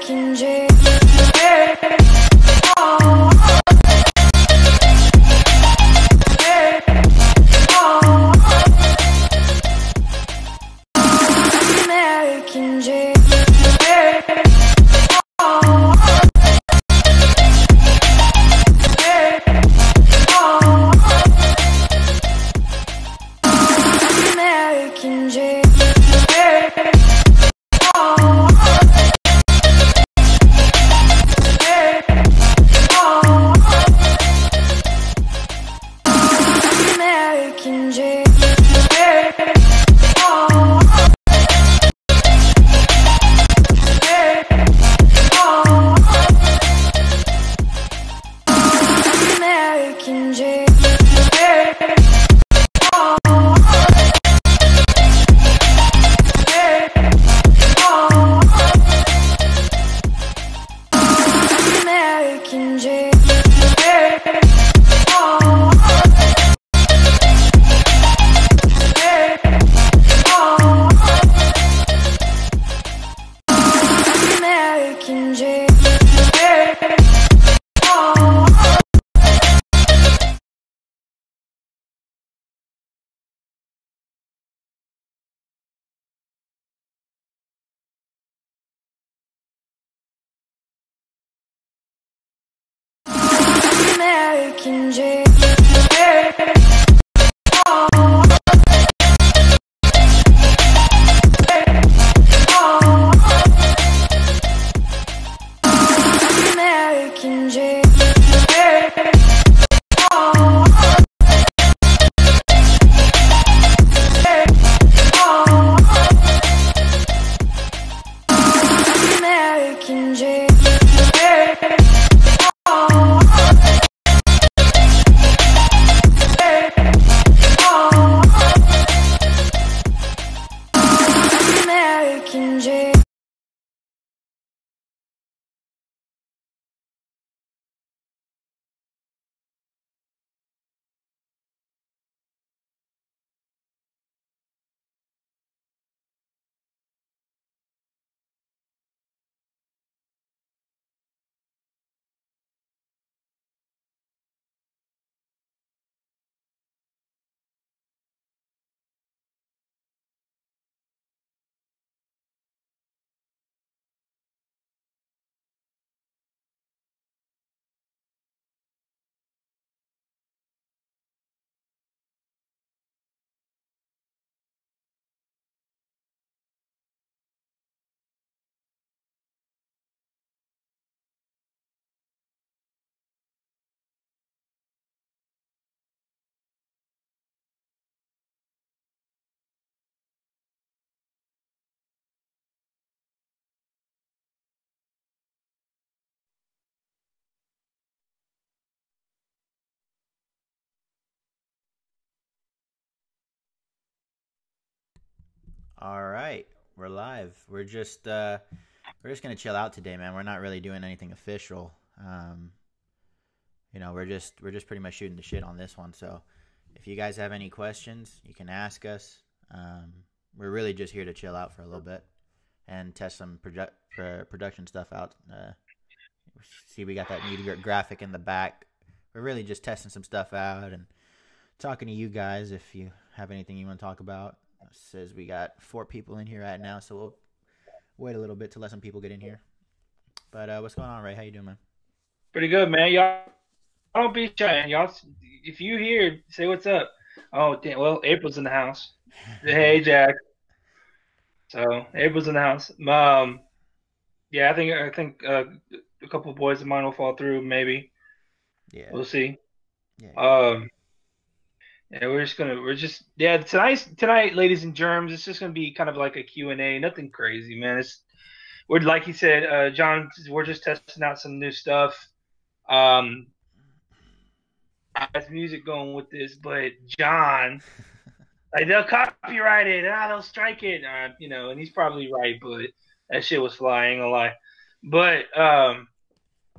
American dream. American dream. American dream. American dream. American dream. American dream. American dream. American dream. American dream. American dream. American dream. All right, we're live. We're just gonna chill out today, man. We're not really doing anything official. We're just pretty much shooting the shit on this one. So, if you guys have any questions, you can ask us. We're really just here to chill out for a little bit and test some production stuff out. See, we got that new graphic in the back. We're really just testing some stuff out and talking to you guys if you have anything you want to talk about. It says we got 4 people in here right now, so we'll wait a little bit to let some people get in here. But what's going on, Ray? How you doing, man? Pretty good, man. Y'all don't be shy. Y'all, if you here, say what's up. Oh, damn. Well, April's in the house. Hey, Jack. So April's in the house. Yeah, I think a couple of boys of mine will fall through. Maybe Yeah. we'll see. Yeah. Yeah, tonight, ladies and germs. It's just gonna be kind of like a Q&A. Nothing crazy, man. We're like you said, John. We're just testing out some new stuff. I have music going with this, but John, like they'll copyright it, they'll strike it, and he's probably right, but that shit was flying, ain't gonna lie. But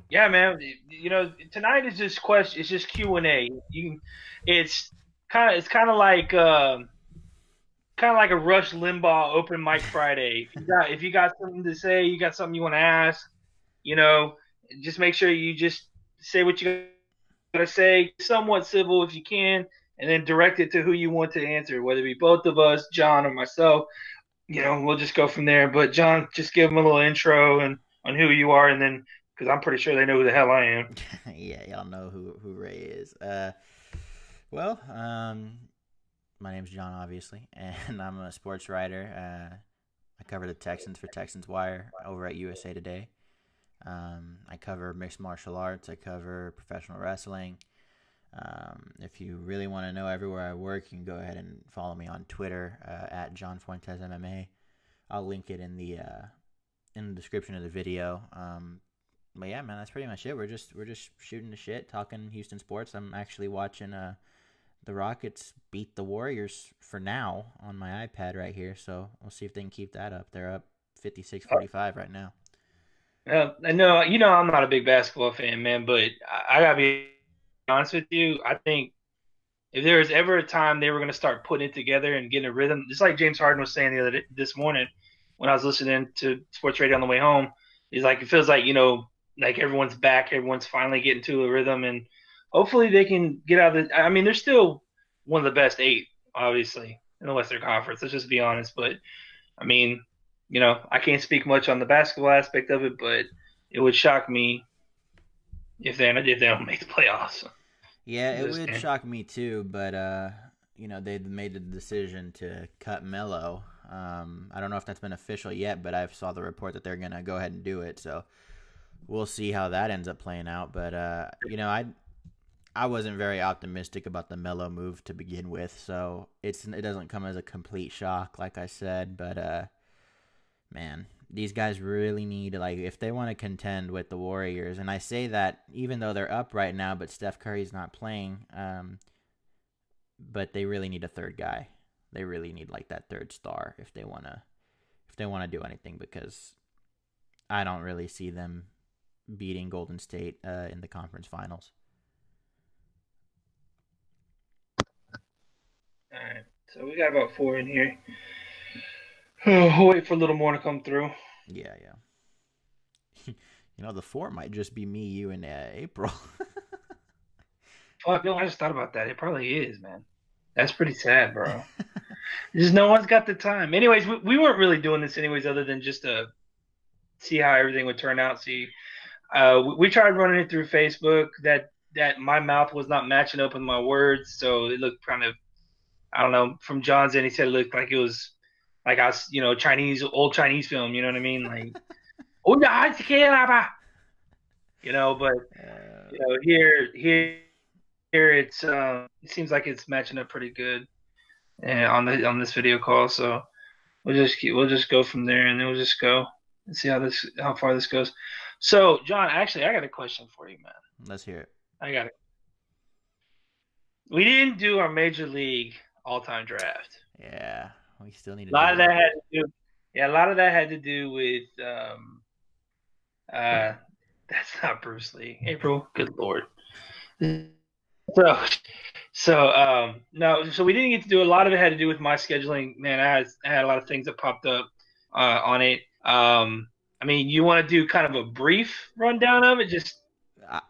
yeah, man, tonight is just question. It's just Q&A. It's kind of like a Rush Limbaugh open mic Friday. If you got something to say, you got something you want to ask, you know, just make sure you just say what you gotta say, somewhat civil if you can, and then direct it to who you want to answer, whether it be both of us, John or myself. We'll just go from there. But John, just give them a little intro and on who you are, and then because I'm pretty sure they know who the hell I am. Yeah, y'all know who Ray is. Well, my name's John, obviously, and I'm a sports writer. I cover the Texans for Texans Wire over at USA Today. I cover mixed martial arts. I cover professional wrestling. If you really want to know everywhere I work, you can go ahead and follow me on Twitter at John Fuentes MMA. I'll link it in the description of the video. But yeah, man, that's pretty much it. We're just shooting the shit, talking Houston sports. I'm actually watching the Rockets beat the Warriors for now on my iPad right here. So we'll see if they can keep that up. They're up 56-45 right now. I know, I'm not a big basketball fan, man, but I gotta be honest with you. I think if there was ever a time they were going to start putting it together and getting a rhythm, just like James Harden was saying this morning when I was listening to sports radio on the way home, he's like, it feels like, like everyone's back, everyone's finally getting to a rhythm, and hopefully they can get out of the. I mean, they're still one of the best 8, obviously, in the Western Conference. Let's just be honest. But I mean, I can't speak much on the basketball aspect of it, but it would shock me if they don't make the playoffs. Yeah, it would shock me too, but they made the decision to cut Melo. I don't know if that's been official yet, but I saw the report that they're gonna go ahead and do it. So we'll see how that ends up playing out. But I wasn't very optimistic about the Melo move to begin with, so it doesn't come as a complete shock, like I said. But man, these guys really need, like, if they want to contend with the Warriors, and I say that even though they're up right now, but Steph Curry's not playing, but they really need a third guy. They really need like that third star if they want to do anything, because I don't really see them beating Golden State in the conference finals. All right, so we got about 4 in here. We'll wait for a little more to come through. Yeah. The 4 might just be me, you, and April. Fuck, I just thought about that. It probably is, man. That's pretty sad, bro. Just no one's got the time. Anyways, we weren't really doing this anyways, other than just to see how everything would turn out. We tried running it through Facebook. That my mouth was not matching up with my words, so it looked kind of, I don't know. From John's end, he said it looked like it was like I was, old Chinese film. You know what I mean? Like, but here it's it seems like it's matching up pretty good on this video call. So we'll just go from there, and then we'll just go and see how far this goes. So John, actually, I got a question for you, man. Let's hear it. I got it. We didn't do our major league all-time draft. Yeah, we still need to. A lot of that had to do with that's not Bruce Lee. April, good lord. So we didn't get to do. A lot of it had to do with my scheduling. Man, I had a lot of things that popped up on it. I mean, you want to do kind of a brief rundown of it? Just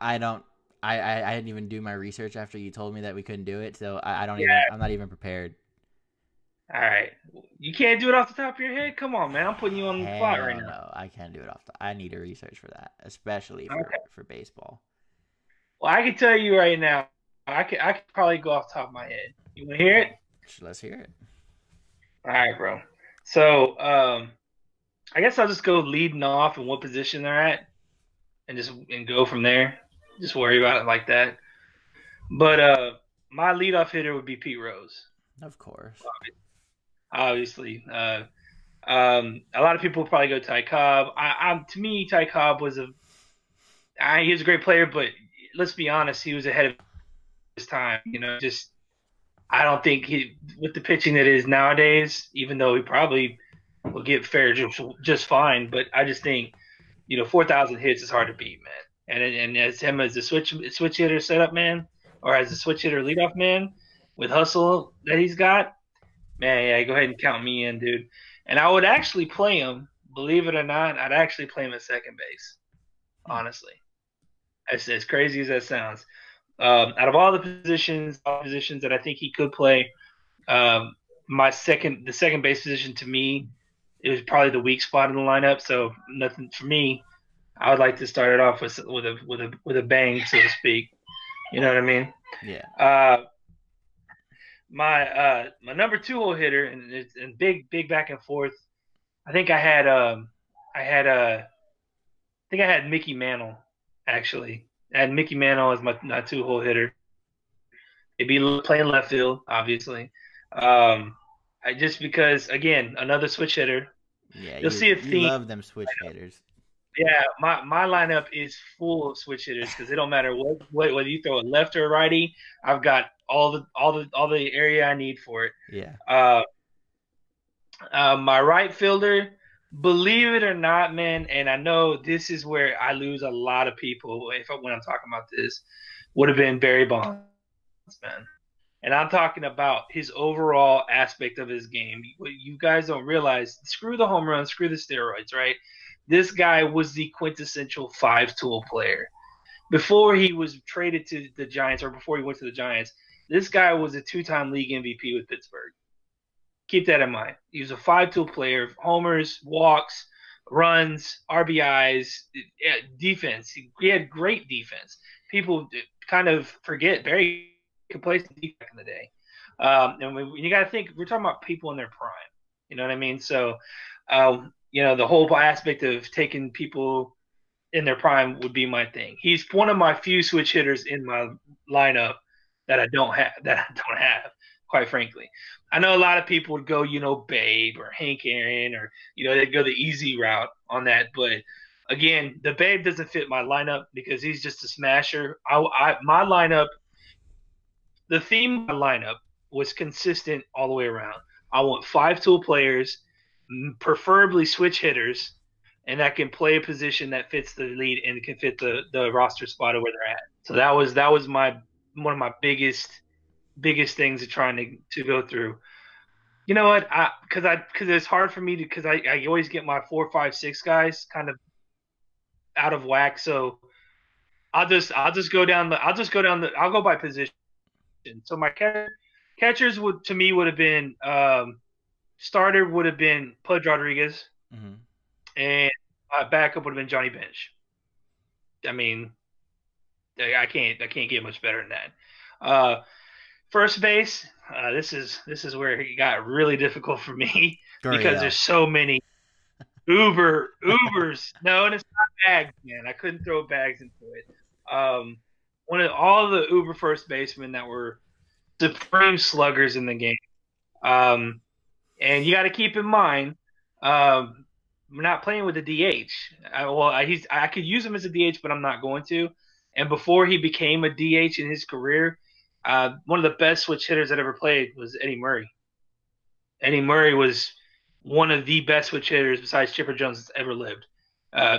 I didn't even do my research after you told me that we couldn't do it, so I'm not even prepared. All right, you can't do it off the top of your head. Come on, man, I'm putting you on the spot right now. No, I can't do it I need to research for that, especially for baseball. Well, I can tell you right now, I could probably go off the top of my head. You want to hear it? Let's hear it. All right, bro. So, I guess I'll just go leading off and what position they're at, and go from there. Just worry about it like that. But my leadoff hitter would be Pete Rose. Of course. Obviously. A lot of people probably go Ty Cobb. To me, Ty Cobb was he was a great player, but let's be honest, he was ahead of his time. I don't think with the pitching that is nowadays, even though he probably will get fair just fine, but I just think 4,000 hits is hard to beat, man. And as him as the switch hitter setup man, or as a switch hitter leadoff man with hustle that he's got, man, yeah, go ahead and count me in, dude. And I would actually play him, believe it or not, I'd actually play him at second base. honestly. As crazy as that sounds. Out of all the positions that I think he could play, um, the second base position to me, it was probably the weak spot in the lineup. So nothing for me. I would like to start it off with a bang, so to speak. You know what I mean? Yeah. My number 2 hole hitter and big back and forth. I think I think I had Mickey Mantle actually. I had Mickey Mantle as my 2 hole hitter. He'd be playing left field, obviously. I just because again another switch hitter. Yeah, You'll see a you theme. love them switch hitters. Yeah, my lineup is full of switch hitters because it don't matter whether you throw a left or a righty. I've got all the area I need for it. Yeah. My right fielder, believe it or not, man, and I know this is where I lose a lot of people when I'm talking about this, would have been Barry Bonds, man. And I'm talking about his overall aspect of his game. What you guys don't realize, screw the home run, screw the steroids, right? This guy was the quintessential 5-tool player. Before he was traded to the Giants or before he went to the Giants, this guy was a 2-time league MVP with Pittsburgh. Keep that in mind. He was a 5-tool player, homers, walks, runs, RBIs, defense. He had great defense. People kind of forget Barry could play some defense back in the day. And when you got to think, we're talking about people in their prime. You know what I mean? So, the whole aspect of taking people in their prime would be my thing. He's one of my few switch hitters in my lineup that I don't have, quite frankly. I know a lot of people would go, Babe or Hank Aaron, or they'd go the easy route on that. But again, the Babe doesn't fit my lineup because he's just a smasher. My lineup, the theme of my lineup was consistent all the way around. I want 5-tool players, preferably switch hitters, and that can play a position that fits the lead and can fit the roster spot of where they're at. So that was one of my biggest things of trying to go through. You know what? Because it's hard for me because I always get my 4, 5, 6 guys kind of out of whack. So I'll go by position. So my catchers would have been starter would have been Pudge Rodriguez, and my backup would have been Johnny Bench. I mean, I can't get much better than that. First base, this is where it got really difficult for me because there's so many Ubers. No, and it's not bags, man. I couldn't throw bags into it. One of all the Uber first basemen that were supreme sluggers in the game. And you got to keep in mind, I'm not playing with the DH. I could use him as a DH, but I'm not going to. And before he became a DH in his career, one of the best switch hitters that ever played was Eddie Murray. Eddie Murray was one of the best switch hitters besides Chipper Jones that's ever lived.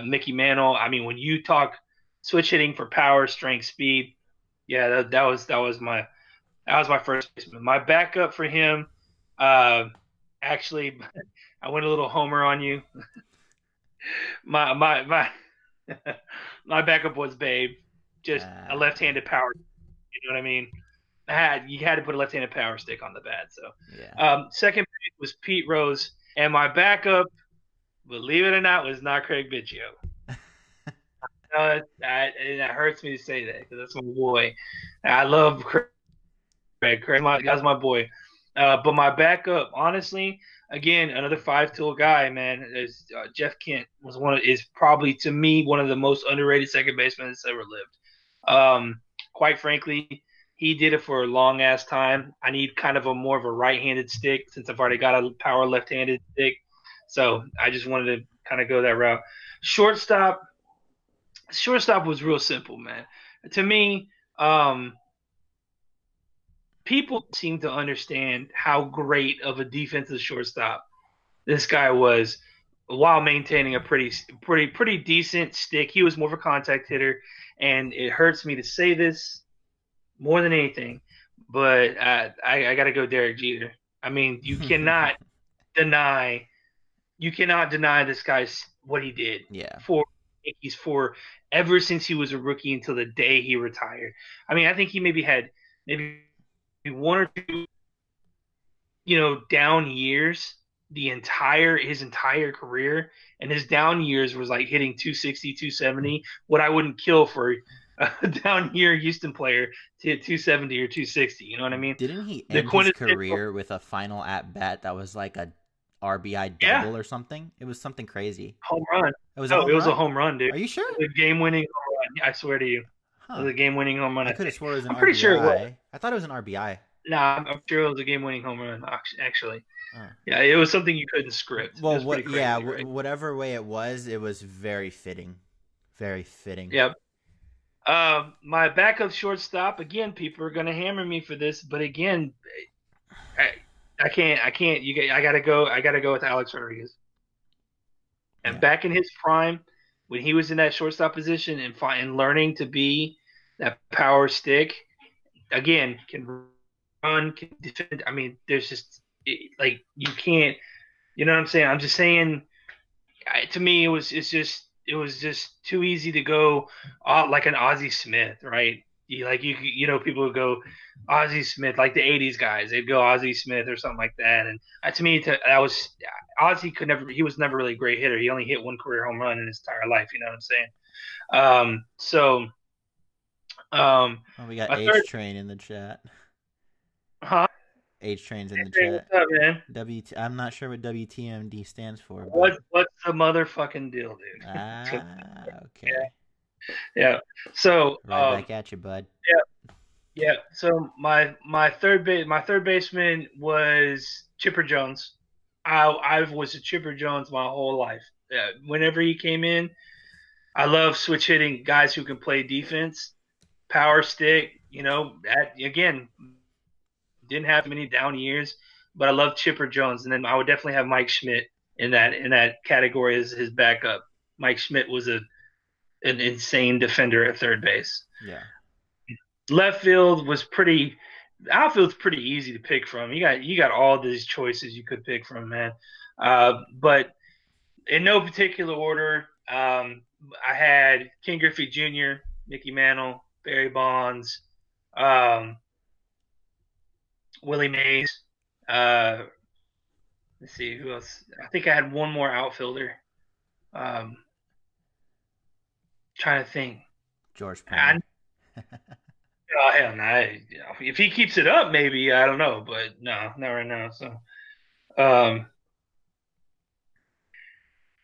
Mickey Mantle. I mean, when you talk switch hitting for power, strength, speed, yeah, that was my first baseman. My backup for him, actually, I went a little homer on you. my my backup was Babe, just a left-handed power. You know what I mean? You had to put a left-handed power stick on the bat. So, yeah. Second pick was Pete Rose, and my backup, believe it or not, was not Craig Biggio. And that hurts me to say that because that's my boy. I love Craig. That's my boy. But my backup, honestly, again, another 5-tool guy, man. Is Jeff Kent is probably to me one of the most underrated second basemen that's ever lived. Quite frankly, he did it for a long ass time. I need kind of more of a right-handed stick since I've already got a power left-handed stick. So I just wanted to kind of go that route. Shortstop was real simple, man. To me, people seem to understand how great of a defensive shortstop this guy was while maintaining a pretty decent stick. He was more of a contact hitter, and it hurts me to say this more than anything, but I got to go Derek Jeter. I mean, you cannot deny this guy's what he did. Yeah. For Yankees for ever since he was a rookie until the day he retired. I mean, I think he maybe had maybe one or two, down years his entire career, and his down years was like hitting 260, 270, what I wouldn't kill for a down year Houston player to hit 270 or 260. You know what I mean? Didn't he The end his quintessential, career with a final at bat that was like a RBI yeah, double or something? It was something crazy. home run. It was a No, home it was a run? home run, dude. Are you sure? It was a game-winning home run. I swear to you, it Huh. was a game-winning home run. I could have swore it was an I'm RBI. pretty sure it was. I thought it was an RBI. Nah, I'm sure it was a game-winning home run. Actually, Oh. yeah, it was something you couldn't script. It Well, was pretty crazy, right? whatever way it was very fitting. Very fitting. Yep. My backup shortstop. Again, people are gonna hammer me for this, but again, I can't. I gotta go. I gotta go with Alex Rodriguez. And Yeah. back in his prime, when he was in that shortstop position and learning to be that power stick, again, can run, can defend. I mean, there's just like you can't. You know what I'm saying? I'm just saying. To me, it was just too easy to go like an Ozzie Smith, right? People would go Ozzie Smith, like the '80s guys. They'd go Ozzie Smith or something like that. And to me, that was Ozzie could never. He was never really a great hitter. He only hit one career home run in his entire life. You know what I'm saying? Oh, we got my H Train in the chat. Huh? H Train's in the Hey, chat. what's up, man? I'm not sure what WTMD stands for. What's the motherfucking deal, dude? Okay. Yeah. So Right back at you, bud. yeah. So my third baseman was Chipper Jones. I was a Chipper Jones my whole life. Whenever he came in, I love switch hitting guys who can play defense, power stick. Again, didn't have many down years, but I love Chipper Jones, and then I would definitely have Mike Schmidt in that category as his backup. Mike Schmidt was an insane defender at third base. Yeah. Left field was pretty. Outfield's pretty easy to pick from. You got all these choices you could pick from, man. But in no particular order, I had Ken Griffey Jr., Mickey Mantle, Barry Bonds, Willie Mays. Let's see who else. I think I had one more outfielder. Trying to think. George Penn. Oh hell no! If he keeps it up, maybe I don't know, but no, not right now. So,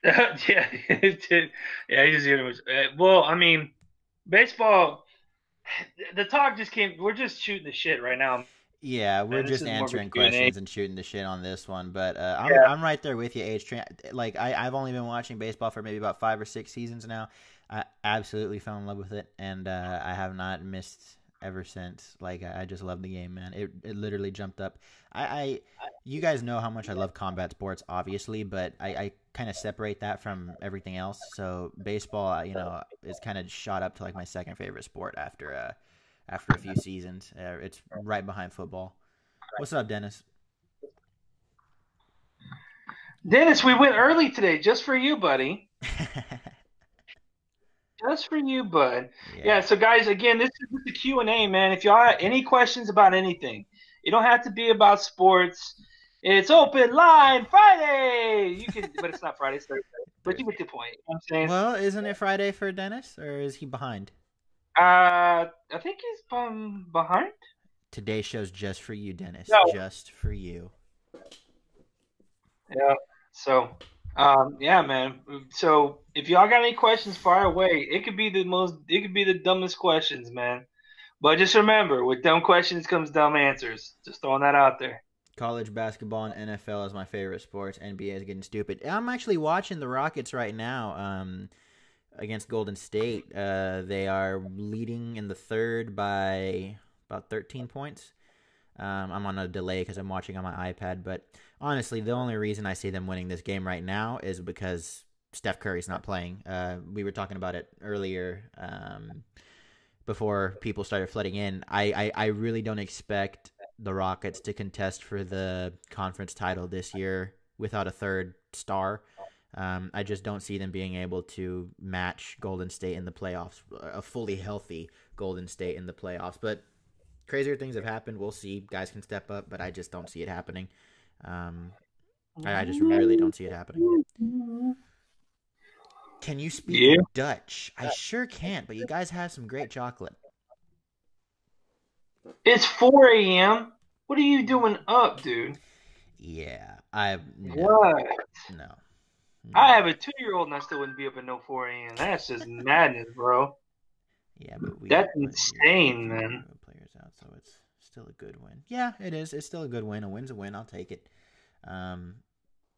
yeah, yeah, he's just well, I mean, baseball. The talk just came. We're just shooting the shit right now. Yeah, we're This just is more of a answering Q&A. questions and shooting the shit on this one, but Yeah. I'm right there with you, H Train. Like I've only been watching baseball for maybe about 5 or 6 seasons now. I absolutely fell in love with it, and I have not missed ever since. Like I just love the game, man. It literally jumped up. You guys know how much I love combat sports, obviously, but I kind of separate that from everything else. So baseball, is kind of shot up to like my second favorite sport after a few seasons. It's right behind football. What's up, Dennis? Dennis, we went early today, just for you, buddy. Just for you, bud. Yeah. So, guys, again, this is the Q&A, man. If y'all have any questions about anything, it don't have to be about sports. It's open line Friday. You can, but it's not Friday. It's Thursday. But you get the point. You know what I'm saying? Well, isn't it Friday for Dennis, or is he behind? I think he's behind. Today's show's just for you, Dennis. No. Just for you. Yeah. So, yeah, man. So if y'all got any questions, fire away. It could be the dumbest questions, man. But just remember, with dumb questions comes dumb answers. Just throwing that out there. College basketball and NFL is my favorite sports. NBA is getting stupid. I'm actually watching the Rockets right now against Golden State. They are leading in the third by about 13 points. I'm on a delay because I'm watching on my iPad, but honestly, the only reason I see them winning this game right now is because Steph Curry's not playing. We were talking about it earlier before people started flooding in. I really don't expect the Rockets to contest for the conference title this year without a third star. I just don't see them being able to match Golden State in the playoffs, a fully healthy Golden State in the playoffs. But crazier things have happened. We'll see. Guys can step up, but I just don't see it happening. I just really don't see it happening. Can you speak Dutch? I sure can't, but you guys have some great chocolate. It's 4 a.m. What are you doing up, dude? Yeah, What? No. I have a 2-year-old and I still wouldn't be up at no 4 a.m. That's just madness, bro. Yeah, but that's insane, man. Players out, so it's still a good win. Yeah, it is. It's still a good win. A win's a win. I'll take it. But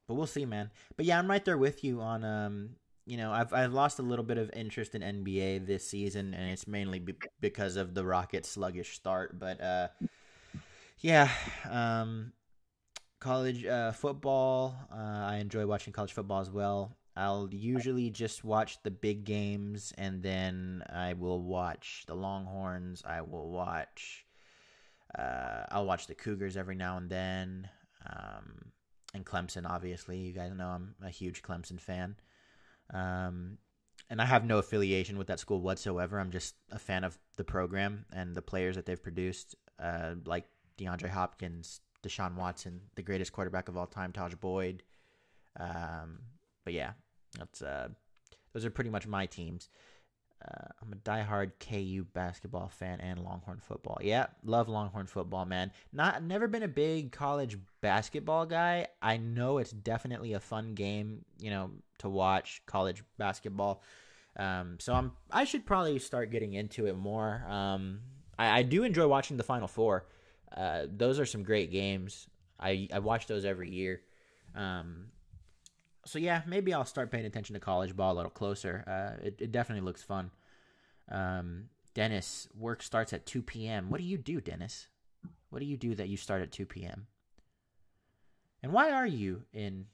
we'll see, man. But yeah, I'm right there with you on I've lost a little bit of interest in NBA this season, and it's mainly because of the Rockets' sluggish start. But college football, I enjoy watching college football as well. I'll usually just watch the big games, and then I will watch the Longhorns. I'll watch the Cougars every now and then, and Clemson, obviously. You guys know I'm a huge Clemson fan. And I have no affiliation with that school whatsoever. I'm just a fan of the program and the players that they've produced, like DeAndre Hopkins, Deshaun Watson, the greatest quarterback of all time, Tajh Boyd. But yeah, those are pretty much my teams. I'm a diehard KU basketball fan and Longhorn football. Yeah, love Longhorn football, man. Never been a big college basketball guy. I know it's definitely a fun game, to watch college basketball. So I should probably start getting into it more. I do enjoy watching the Final Four. Those are some great games. I watch those every year. So yeah, maybe I'll start paying attention to college ball a little closer. It definitely looks fun. Dennis, work starts at 2 p.m. What do you do, Dennis? What do you do that you start at 2 p.m.? And why are you in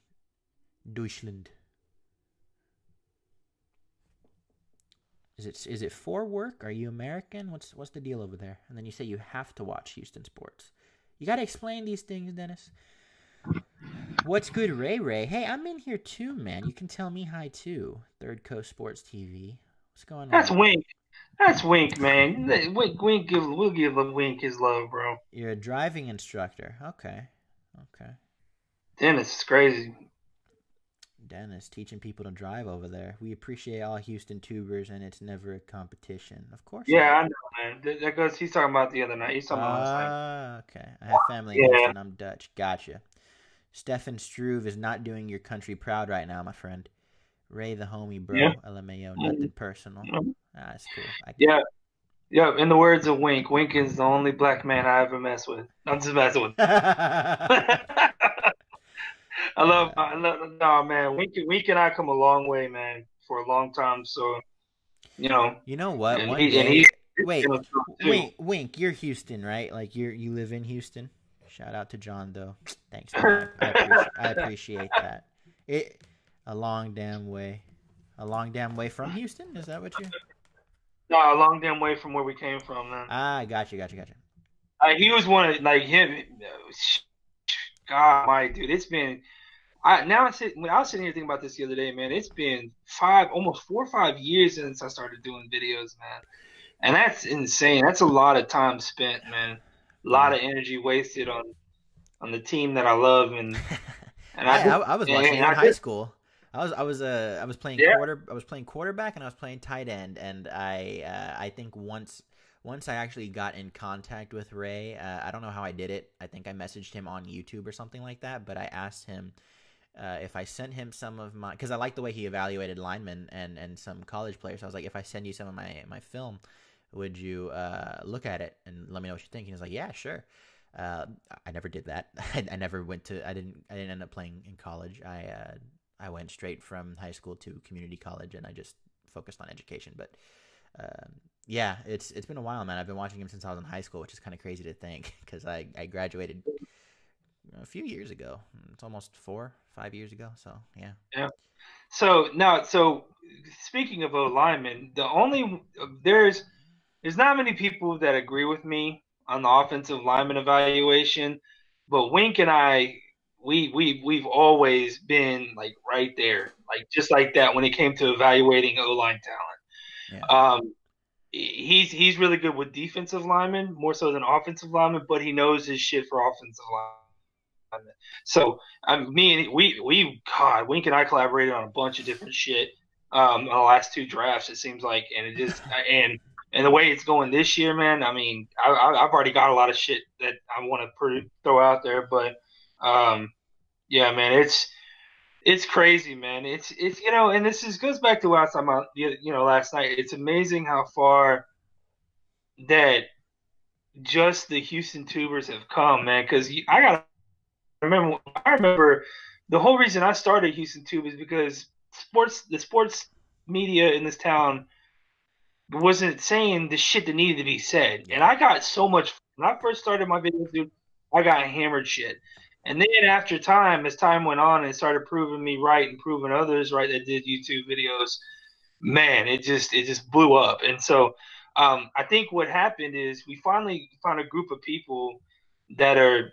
Deutschland? Is it for work? Are you American? What's the deal over there? And then you say you have to watch Houston sports. You got to explain these things, Dennis. What's good, Ray? Hey, I'm in here too, man. You can tell me hi too. Third Coast Sports TV. What's going on? That's Wink. That's Wink, man. Wink. We'll give Wink his love, bro. You're a driving instructor. Okay. Dennis is crazy. Dennis teaching people to drive over there. We appreciate all Houston tubers, and it's never a competition. Of course. Yeah, I know, man. That goes. He's talking about the other night. He's talking about last night. Okay. I have family in Houston. I'm Dutch. Gotcha. Stefan Struve is not doing your country proud right now, my friend. Ray the homie, bro. Yeah. LMAO, nothing personal. That's cool. Yeah. In the words of Wink, Wink is the only black man I ever mess with. I'm just messing with him. I love, no, man. Wink and I come a long way, man, for a long time. So, You know what? Wink, you're Houston, right? Like you live in Houston. Shout out to John, though. Thanks, man. I appreciate that. A long damn way from Houston. Is that what you? No, a long damn way from where we came from, man. Gotcha. He was one of him. God, my dude, it's been. When I was sitting here thinking about this the other day, man. It's been almost 4 or 5 years since I started doing videos, man. And that's insane. That's a lot of time spent, man. A lot of energy wasted on the team that I love, and I was watching in high school. I was playing quarterback and I was playing tight end, and I think once I actually got in contact with Ray, I don't know how I did it. I think I messaged him on YouTube or something like that, but I asked him if I sent him some of my, because I like the way he evaluated linemen and some college players. So I was like, if I send you some of my film, would you look at it and let me know what you think? And he was like, yeah, sure. I never did that. I never went to. I didn't end up playing in college. I went straight from high school to community college, and I just focused on education. But yeah, it's been a while, man. I've been watching him since I was in high school, which is kind of crazy to think because I graduated a few years ago. It's almost 4 or 5 years ago. So yeah. Yeah. So speaking of linemen, there's not many people that agree with me on the offensive lineman evaluation, but Wink and I we've always been like right there, like just like that when it came to evaluating O-line talent. Yeah. He's really good with defensive linemen more so than offensive linemen, but he knows his shit for offensive linemen. So God, Wink and I collaborated on a bunch of different shit on the last two drafts. It seems like, and it just and the way it's going this year, man. I mean, I've already got a lot of shit that I want to throw out there, but yeah, man, it's crazy, man. It's and goes back to what I was talking about, last night. It's amazing how far that just the Houston Tubers have come, man. Because I remember the whole reason I started Houston Tube is because the sports media in this town wasn't saying the shit that needed to be said, and I got so much when I first started my videos, dude. I got hammered shit. And then after time, as time went on and it started proving me right and proving others right that did YouTube videos, man, it just blew up. And so I think what happened is we finally found a group of people that are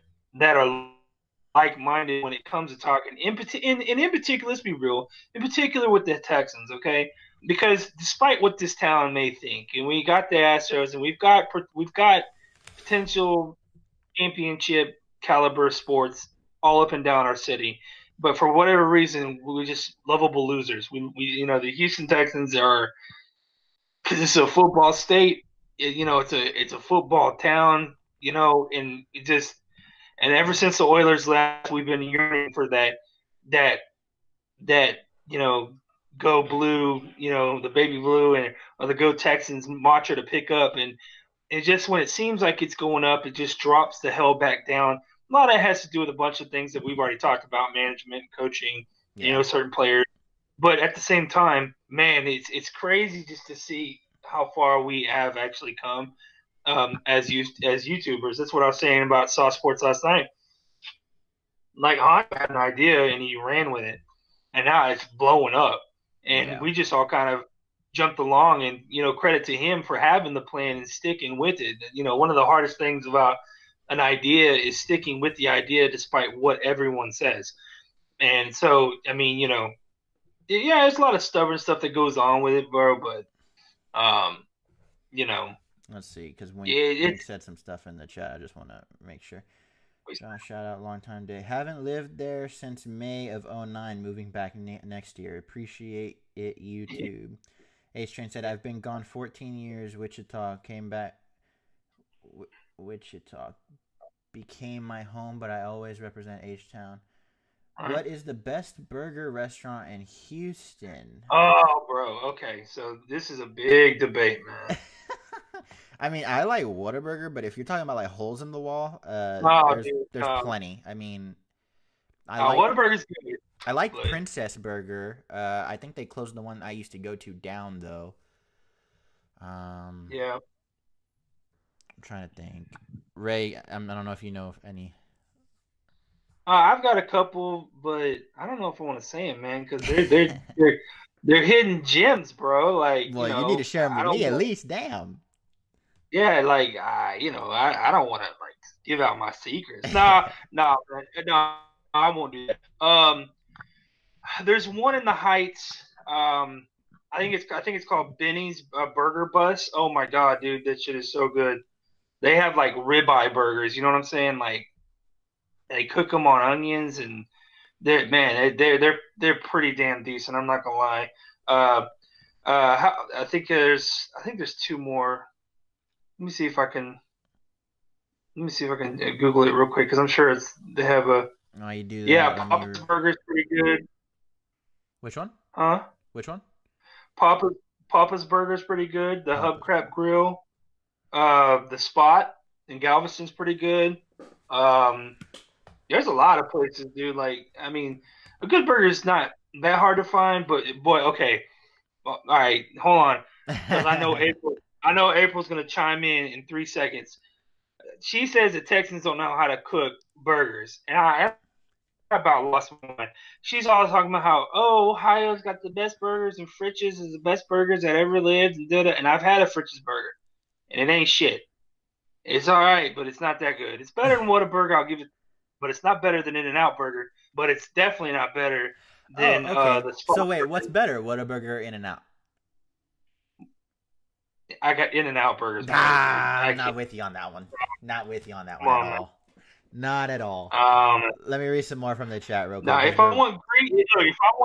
like-minded when it comes to talking. In particular, let's be real, in particular with the Texans, okay? Because despite what this town may think, and we got the Astros, and we've got potential championship caliber sports all up and down our city, but for whatever reason, we're just lovable losers. We the Houston Texans are, because it's a football state. It's a football town. And it just and ever since the Oilers left, we've been yearning for that go blue, the baby blue, or the go Texans mantra to pick up. And it just, when it seems like it's going up, it just drops the hell back down. A lot of that has to do with a bunch of things that we've already talked about, management, coaching, certain players. But at the same time, man, it's crazy just to see how far we have actually come as YouTubers. That's what I was saying about Saw Sports last night. Like, Hunt had an idea and he ran with it, and now it's blowing up. And we just all kind of jumped along, and credit to him for having the plan and sticking with it. One of the hardest things about an idea is sticking with the idea despite what everyone says. And so, I mean, there's a lot of stubborn stuff that goes on with it, bro. But let's see, because Wink said some stuff in the chat. I just want to make sure. Josh, shout out, long time day. Haven't lived there since May of 2009. Moving back next year. Appreciate it, YouTube. H-Train said, I've been gone 14 years. Wichita came back. Wichita became my home, but I always represent H-Town. What is the best burger restaurant in Houston? Oh, bro. Okay, so this is a big debate, man. I mean, I like Whataburger, but if you're talking about like holes in the wall, there's plenty. I mean, Whataburger's good. I like Princess Burger. I think they closed the one I used to go to down though. Yeah. I'm trying to think. Ray, I don't know if you know of any. I've got a couple, but I don't know if I want to say them, man, because they're hidden gems, bro. Like, well, you need to share them with me at least. Damn. Yeah, like I don't want to like give out my secrets. No, I won't do that. There's one in the Heights. I think it's called Benny's Burger Bus. Oh my god, dude, that shit is so good. They have like ribeye burgers. You know what I'm saying? Like, they cook them on onions, and they're pretty damn decent. I'm not gonna lie. I think there's two more. Let me see if I can Google it real quick, because I'm sure they have a. Oh, you do that. Yeah, Papa's Burger's pretty good. Which one? Huh? Which one? Papa's Burger's pretty good. The Hubcrap Grill, the Spot in Galveston's pretty good. There's a lot of places, dude. Like, I mean, a good burger is not that hard to find, but boy, okay. Well, all right, hold on, because I know April's gonna chime in 3 seconds. She says that Texans don't know how to cook burgers, and I about lost my mind. She's always talking about how, Ohio's got the best burgers, and Fritch's is the best burgers that ever lived, and I've had a Fritch's burger, and it ain't shit. It's all right, but it's not that good. It's better than Whataburger, I'll give it. but it's not better than In-N-Out Burger. But it's definitely not better than okay. the So wait, what's better, Whataburger, In-N-Out? I got In-N-Out Burgers. I'm not with you on that one. Not with you on that one at all. Not at all. Let me read some more from the chat real quick. Now, if I want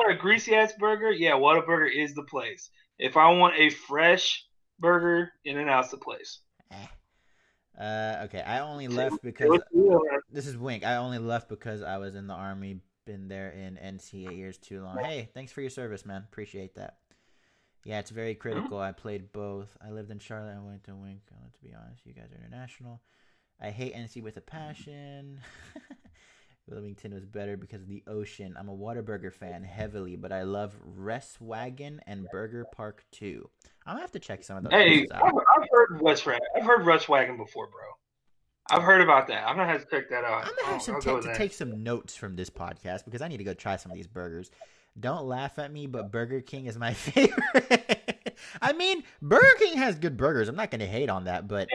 a greasy ass burger, yeah, Whataburger is the place. If I want a fresh burger, In-N-Out's the place. Okay, I only left because this is Wink. I only left because I was in the Army. Been there in NC 8 years too long. Hey, thanks for your service, man. Appreciate that. Yeah, it's very critical. I played both. I lived in Charlotte. I went to Wink. To be honest, you guys are international. I hate NC with a passion. Wilmington was better because of the ocean. I'm a Whataburger fan heavily, but I love Restwagon and Burger Park too. I'm gonna have to check some of those. Hey, out. I've heard Restwagon before, bro. I've heard about that. I'm gonna have to check that out. I'm gonna have to take some notes from this podcast because I need to go try some of these burgers. Don't laugh at me, but Burger King is my favorite. I mean, Burger King has good burgers. I'm not gonna hate on that, but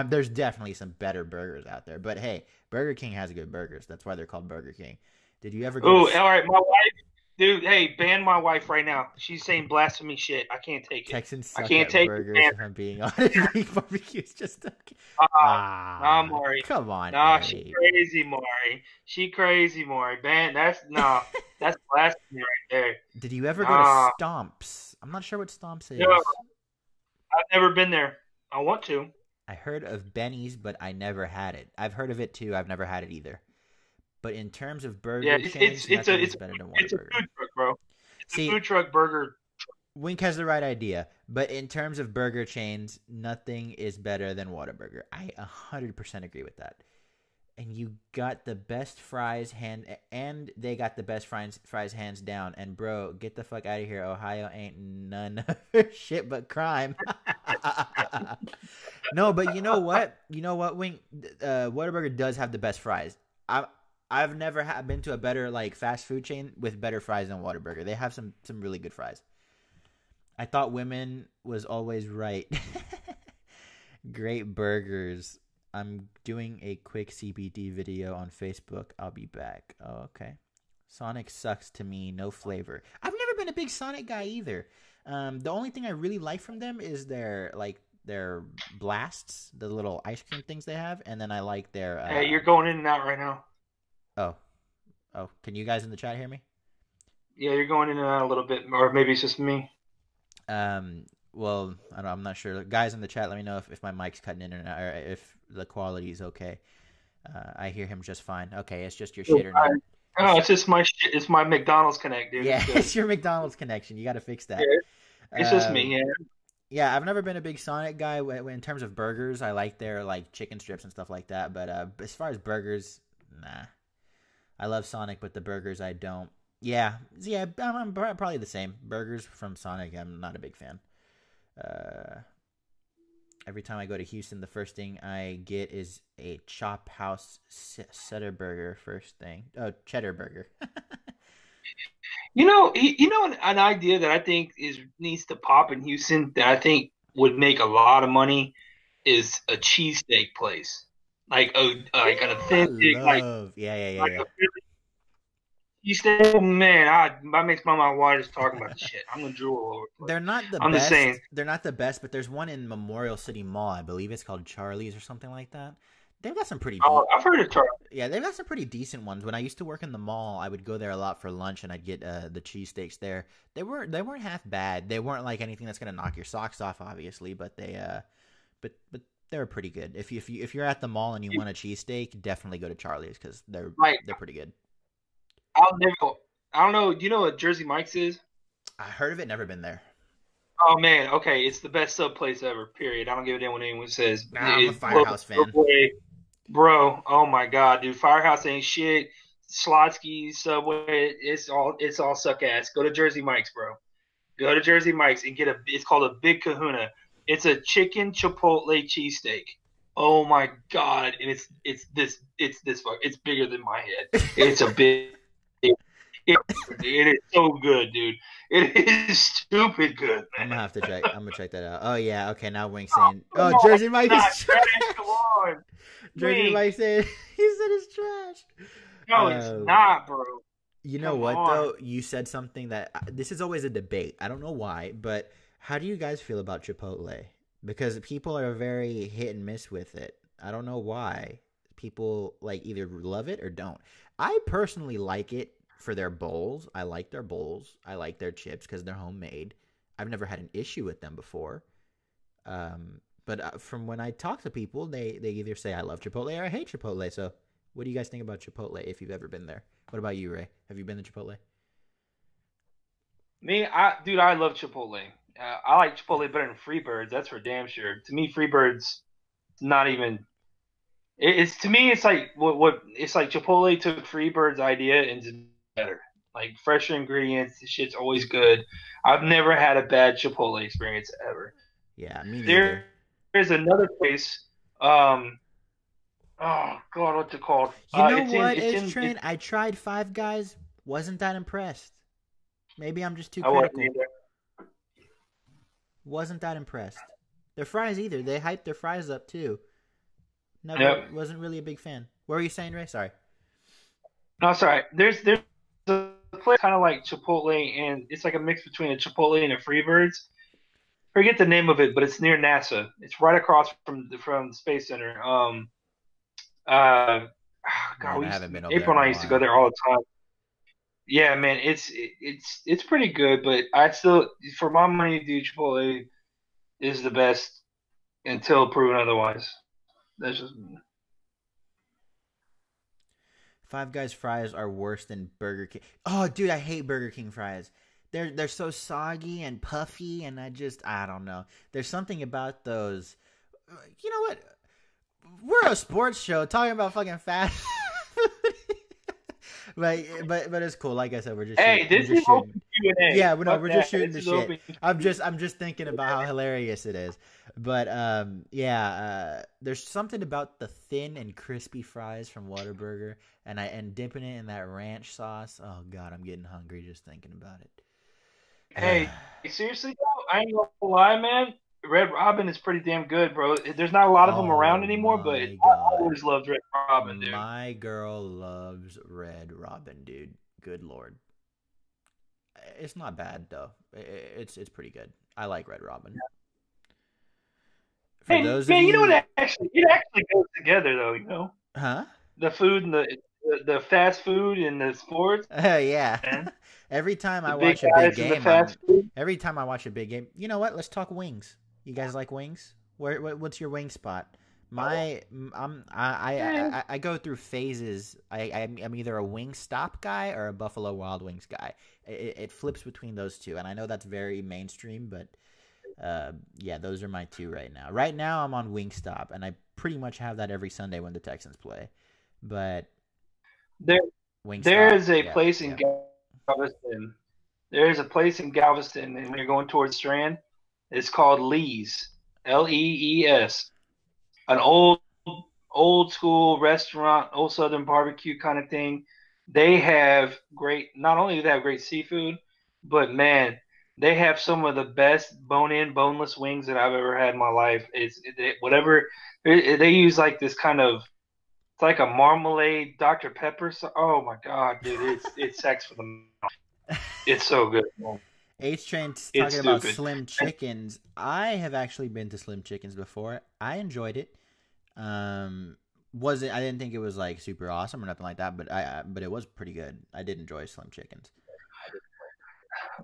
there's definitely some better burgers out there. But hey, Burger King has good burgers. That's why they're called Burger King. Did you ever go? Oh, all right, my wife. Dude, hey, ban my wife right now. She's saying blasphemy shit. I can't take it. Texans suck I can't at take burgers, it. if I'm being honest. Beef barbecue's just okay. Nah, Maury. Come on. Nah, hey. she crazy, Maury. She crazy, Maury. Man, that's blasphemy right there. Did you ever go to Stomps? I'm not sure what Stomps is. No, I've never been there. I want to. I heard of Benny's, but I never had it. I've heard of it too. I've never had it either. But in terms of burger chains, it's better than Whataburger. It's a food truck, bro. It's See, a food truck burger. Wink has the right idea, but in terms of burger chains, nothing is better than Whataburger. I 100% agree with that. And you got the best fries and they got the best fries hands down. And bro, get the fuck out of here. Ohio ain't none of shit but crime. No, but you know what? Wink, Whataburger does have the best fries. I've never been to a better like fast food chain with better fries than Whataburger. They have some really good fries. I thought women was always right. Great burgers. I'm doing a quick CBD video on Facebook. I'll be back. Oh, okay. Sonic sucks to me. No flavor. I've never been a big Sonic guy either. The only thing I really like from them is their blasts, the little ice cream things they have, and then I like their. Hey, you're going in and out right now. Oh, can you guys in the chat hear me? Yeah, you're going in and out a little bit, or maybe it's just me. Well, I'm not sure. Guys in the chat, let me know if my mic's cutting in or not, or if the quality is okay. I hear him just fine. Okay, it's just your shit or not. No, it's just my shit. It's my McDonald's connect, dude. Yeah, it's your McDonald's connection. You got to fix that. Yeah, it's just me, yeah. Yeah, I've never been a big Sonic guy. In terms of burgers, I like their like chicken strips and stuff like that. But as far as burgers, nah. I love Sonic, but the burgers I don't. Yeah, I'm probably the same. Burgers from Sonic, I'm not a big fan. Every time I go to Houston, the first thing I get is a Chop House Cheddar Burger. First thing, Cheddar Burger. An idea that I think needs to pop in Houston that I think would make a lot of money is a cheesesteak place. Like an authentic, cheesesteak. Man, that makes my mouth water just talking about the shit. I'm gonna drool all over the place. They're not the best. I'm just saying. They're not the best, but there's one in Memorial City Mall. I believe it's called Charlie's or something like that. They've got some pretty. I've heard of Charlie. Yeah, they've got some pretty decent ones. When I used to work in the mall, I would go there a lot for lunch, and I'd get the cheesesteaks there. They weren't half bad. They weren't like anything that's gonna knock your socks off, obviously, but but they were pretty good. If you're at the mall and you want a cheesesteak, definitely go to Charlie's because they're pretty good. I don't know. Do you know what Jersey Mike's is? I heard of it. Never been there. Oh man, okay, it's the best sub place ever. Period. I don't give a damn what anyone says. I'm a Firehouse fan. Bro, oh my god, dude, Firehouse ain't shit. Slotsky, Subway, it's all suck ass. Go to Jersey Mike's, bro. Go to Jersey Mike's and it's called a Big Kahuna. It's a chicken chipotle cheesesteak. Oh my god, and it's bigger than my head. It's a big. Yeah, it is so good, dude. It is stupid good, I'm gonna man. have to check. I'm gonna check that out. Oh yeah, okay. Now Wink Oh, saying, come "Oh, on, Jersey it's Mike not is trash. trash." Come on, Jersey Wink. Mike said he said it's trash. No, it's not, bro. You know Come what on. though? You said something that this is always a debate. I don't know why, but how do you guys feel about Chipotle? Because people are very hit and miss with it. I don't know why. People like either love it or don't. I personally like it for their bowls. I like their bowls. I like their chips because they're homemade. I've never had an issue with them before. But from when I talk to people, they either say I love Chipotle or I hate Chipotle. So, what do you guys think about Chipotle if you've ever been there? What about you, Ray? Have you been to Chipotle? Dude, I love Chipotle. I like Chipotle better than Freebirds. That's for damn sure. To me, Freebirds not even. It's to me, it's like what it's like. Chipotle took Freebird's idea and did better. Like fresher ingredients, the shit's always good. I've never had a bad Chipotle experience ever. Yeah, me neither. There's another place. Um, oh God, what's it called? You know It's in what, it's H in Train? it's. I tried Five Guys. Wasn't that impressed. Maybe I'm just too I wasn't critical. either. Wasn't that impressed. Their fries either. They hyped their fries up too. Never Yep. wasn't really a big fan. What were you saying, Ray? Sorry. No, sorry. There's a place kind of like Chipotle, and it's like a mix between a Chipotle and a Freebirds. Forget the name of it, but it's near NASA. It's right across from the Space Center. Uh, God, Man, I haven't been over there April in and a I used to go while. there all the time. Yeah, man, it's pretty good, but I still, for my money, dude, Chipotle is the best until proven otherwise. That's just Five Guys fries are worse than Burger King. Oh, dude, I hate Burger King fries. They're so soggy and puffy, and I don't know. There's something about those. You know what? We're a sports show talking about fucking fast food. But it's cool. Like I said, Hey, we're this just is shooting. open Q&A. Yeah, no, Fuck we're just that. shooting This the is shit. open. I'm just thinking about how hilarious it is. But there's something about the thin and crispy fries from Whataburger, and dipping it in that ranch sauce. Oh God, I'm getting hungry just thinking about it. Hey, seriously though, I ain't gonna lie, man. Red Robin is pretty damn good, bro. There's not a lot of them around Oh anymore, but I my God, always loved Red Robin, dude. my girl loves Red Robin, dude. Good Lord, it's not bad though. It's pretty good. I like Red Robin. For Hey, those of man, you know you, what? It actually goes together, though. You know, huh? the food and the fast food and the sports, Yeah. man. Every time The I big watch a big guys and the game, fast food. you know what? Let's talk wings. You guys like wings? What's your wing spot? Man, I go through phases. I'm either a Wingstop guy or a Buffalo Wild Wings guy. It flips between those two, and I know that's very mainstream, but yeah, those are my two right now. Right now, I'm on Wingstop, and I pretty much have that every Sunday when the Texans play. But there there Wingstop, is a yeah, place in yeah. Galveston. There is a place in Galveston, and when you're going towards Strand, it's called Lee's, Lees. An old school restaurant, old Southern barbecue kind of thing. They have great. Not only do they have great seafood, but man, they have some of the best bone-in, boneless wings that I've ever had in my life. Whatever they use like this kind of. It's like a marmalade Dr. Pepper. So, oh my God, dude, it's sex for the mouth. It's so good. H Train's It's talking about stupid. Slim Chickens. I have actually been to Slim Chickens before. I enjoyed it. Was it? I didn't think it was like super awesome or nothing like that, but it was pretty good. I did enjoy Slim Chickens.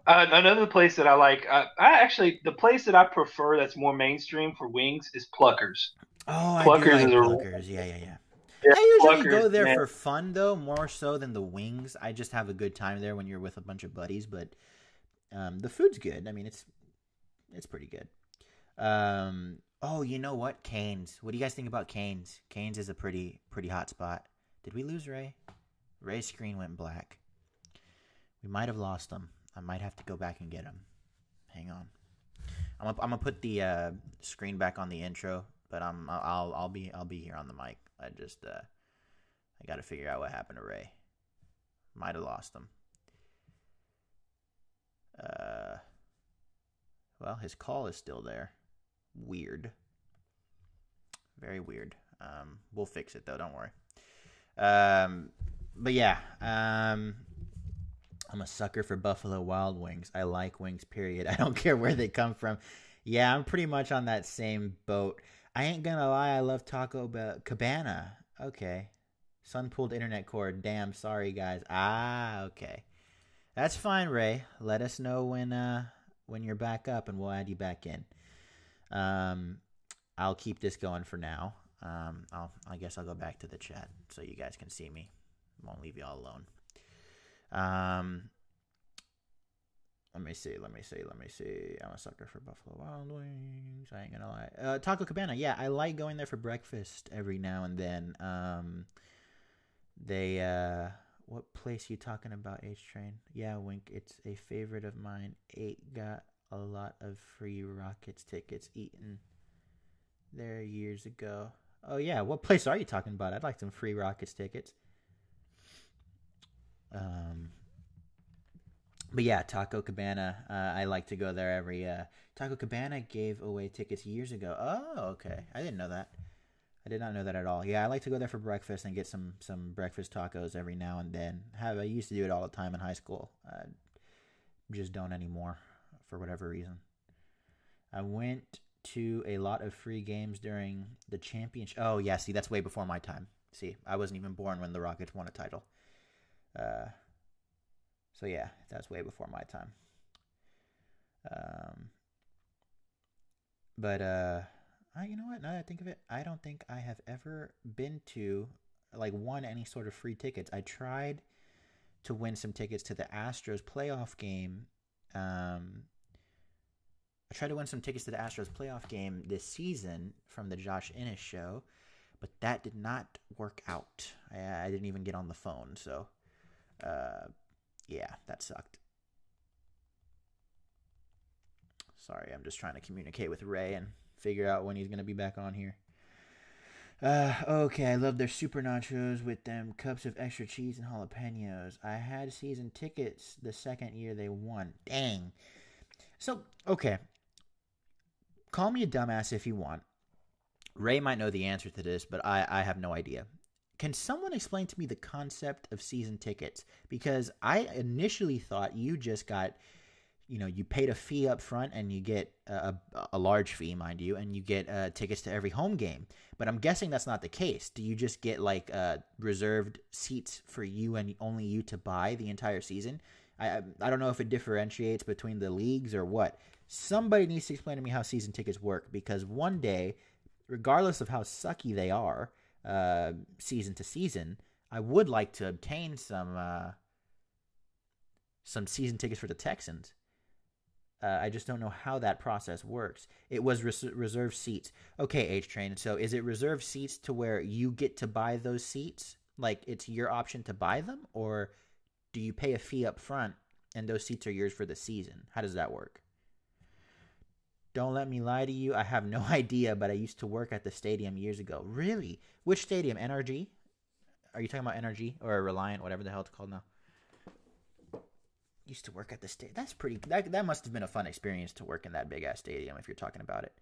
Another place that I like, I actually the place that I prefer that's more mainstream for wings is Pluckers. Oh, I do Pluckers is like a Pluckers. Yeah, yeah, yeah. yeah, I usually go Pluckers, there man. for fun though, more so than the wings. I just have a good time there when you're with a bunch of buddies. But the food's good. I mean, it's pretty good. Oh, you know what? Canes. What do you guys think about Canes? Canes is a pretty hot spot. Did we lose Ray? Ray's screen went black. We might have lost him. I might have to go back and get him. Hang on. I'm gonna put the screen back on the intro, but I'll be here on the mic. I got to figure out what happened to Ray. Might have lost him. Well, his call is still there. Weird. Very weird. We'll fix it, though. Don't worry. But yeah. I'm a sucker for Buffalo Wild Wings. I like wings, period. I don't care where they come from. Yeah, I'm pretty much on that same boat. I ain't gonna lie, I love Taco Cabana. Okay. Sun pulled internet cord. Damn, sorry, guys. Okay. That's fine, Ray. Let us know when you're back up, and we'll add you back in. I'll keep this going for now. I guess I'll go back to the chat so you guys can see me. Won't leave y'all alone. Let me see. I'm a sucker for Buffalo Wild Wings. I ain't gonna lie. Taco Cabana. Yeah, I like going there for breakfast every now and then. What place you talking about, H-Train? Yeah, Wink. It's a favorite of mine. Got a lot of free Rockets tickets eaten there years ago. Oh yeah, what place are you talking about? I'd like some free Rockets tickets. But yeah, Taco Cabana. I like to go there every. Taco Cabana gave away tickets years ago. Oh, okay. I didn't know that. I did not know that at all. Yeah, I like to go there for breakfast and get some breakfast tacos every now and then. I used to do it all the time in high school. Just don't anymore for whatever reason. I went to a lot of free games during the championship. Oh yeah, see, that's way before my time. See, I wasn't even born when the Rockets won a title. So yeah, that's way before my time. But you know what? Now that I think of it, I don't think I have ever been to, won any sort of free tickets. I tried to win some tickets to the Astros playoff game. I tried to win some tickets to the Astros playoff game this season from the Josh Innes show, but that did not work out. I didn't even get on the phone, so yeah, that sucked. Sorry, I'm just trying to communicate with Ray and figure out when he's going to be back on here. Okay, I love their super nachos with them cups of extra cheese and jalapenos. I had season tickets the second year they won. Dang. So, okay. Call me a dumbass if you want. Ray might know the answer to this, but I have no idea. Can someone explain to me the concept of season tickets? Because I initially thought you just got, you paid a fee up front and you get a large fee, mind you, and you get tickets to every home game. But I'm guessing that's not the case. Do you just get reserved seats for you and only you to buy the entire season? I don't know if it differentiates between the leagues or what. Somebody needs to explain to me how season tickets work, because one day, regardless of how sucky they are, season to season, I would like to obtain some season tickets for the Texans. I just don't know how that process works. It was reserved seats. Okay, H-Train. So is it reserved seats to where you get to buy those seats? Like it's your option to buy them? Or do you pay a fee up front and those seats are yours for the season? How does that work? Don't let me lie to you. I have no idea, but I used to work at the stadium years ago. Really? Which stadium? NRG? Are you talking about NRG or Reliant, whatever the hell it's called now? Used to work at the stadium. That's pretty. That must have been a fun experience to work in that big ass stadium if you're talking about it.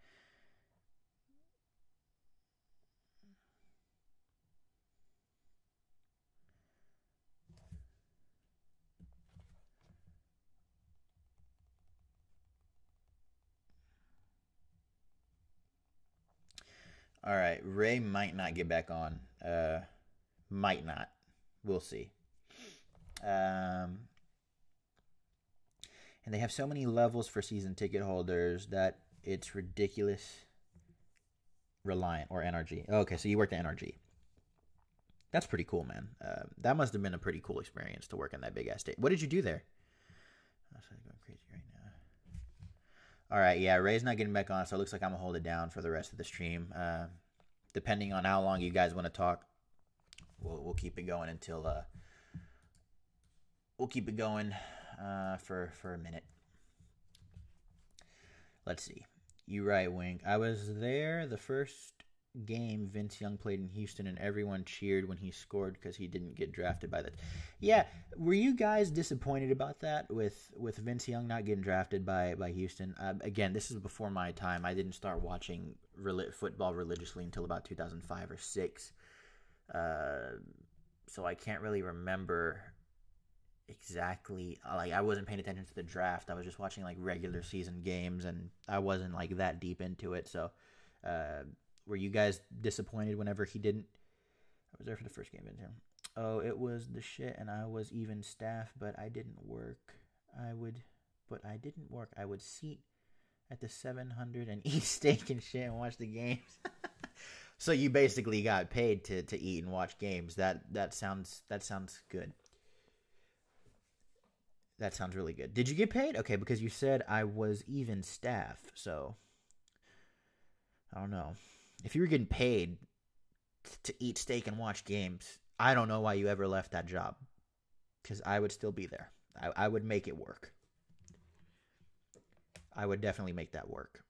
All right, Ray might not get back on. Might not. We'll see. And they have so many levels for season ticket holders that it's ridiculous. Reliant or NRG. Okay, so you worked at NRG. That's pretty cool, man. That must have been a pretty cool experience to work in that big ass state. What did you do there? I'm going crazy right now. All right, yeah, Ray's not getting back on, so it looks like I'm going to hold it down for the rest of the stream. Depending on how long you guys want to talk, we'll keep it going until... we'll keep it going for a minute. Let's see. You right, Wink. I was there the first game Vince Young played in Houston, and everyone cheered when he scored because he didn't get drafted by the. Yeah, were you guys disappointed about that with Vince Young not getting drafted by Houston? Again, this is before my time. I didn't start watching football religiously until about 2005 or 6, so I can't really remember exactly. Like, I wasn't paying attention to the draft. I was just watching like regular season games, and I wasn't like that deep into it. So. Were you guys disappointed whenever he didn't? I was there for the first game in him. Oh, it was the shit, and I was even staff, but I didn't work. I would seat at the 700 and eat steak and shit and watch the games. So you basically got paid to eat and watch games. That sounds good. That sounds really good. Did you get paid? Okay, because you said I was even staff, so I don't know. If you were getting paid to eat steak and watch games, I don't know why you ever left that job. Because I would still be there. I would make it work. I would definitely make that work.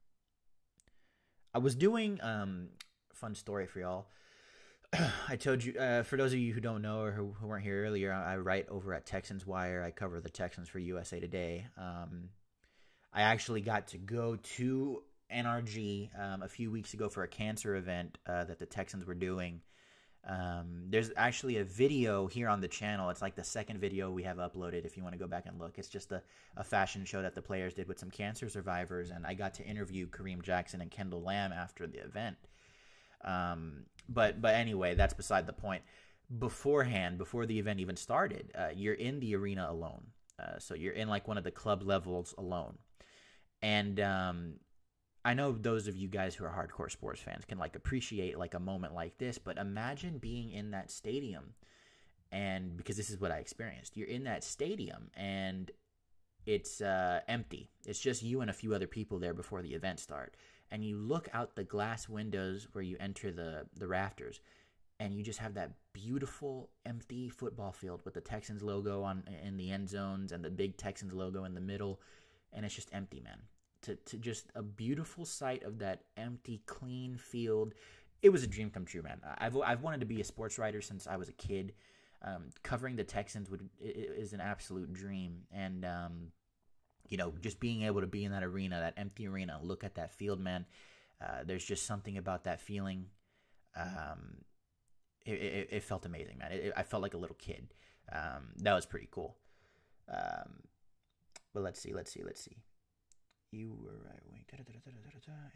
I was doing, fun story for y'all. I told you, for those of you who don't know or who weren't here earlier, I write over at Texans Wire. I cover the Texans for USA Today. I actually got to go to NRG a few weeks ago for a cancer event that the Texans were doing. There's actually a video here on the channel. It's like the second video we have uploaded if you want to go back and look. It's just a fashion show that the players did with some cancer survivors, and I got to interview Kareem Jackson and Kendall Lamb after the event. But anyway, that's beside the point. Beforehand, before the event even started, you're in the arena alone. So you're in like one of the club levels alone. And I know those of you guys who are hardcore sports fans can like appreciate like a moment like this, but imagine being in that stadium, and because this is what I experienced. You're in that stadium and it's empty. It's just you and a few other people there before the event start. And you look out the glass windows where you enter the rafters, and you just have that beautiful empty football field with the Texans logo in the end zones and the big Texans logo in the middle, and it's just empty, man. To just a beautiful sight of that empty, clean field. It was a dream come true, man. I've wanted to be a sports writer since I was a kid. Covering the Texans is an absolute dream, and just being able to be in that arena, that empty arena, look at that field, man. There's just something about that feeling. It felt amazing, man. I felt like a little kid. That was pretty cool. But let's see. You were right wing, and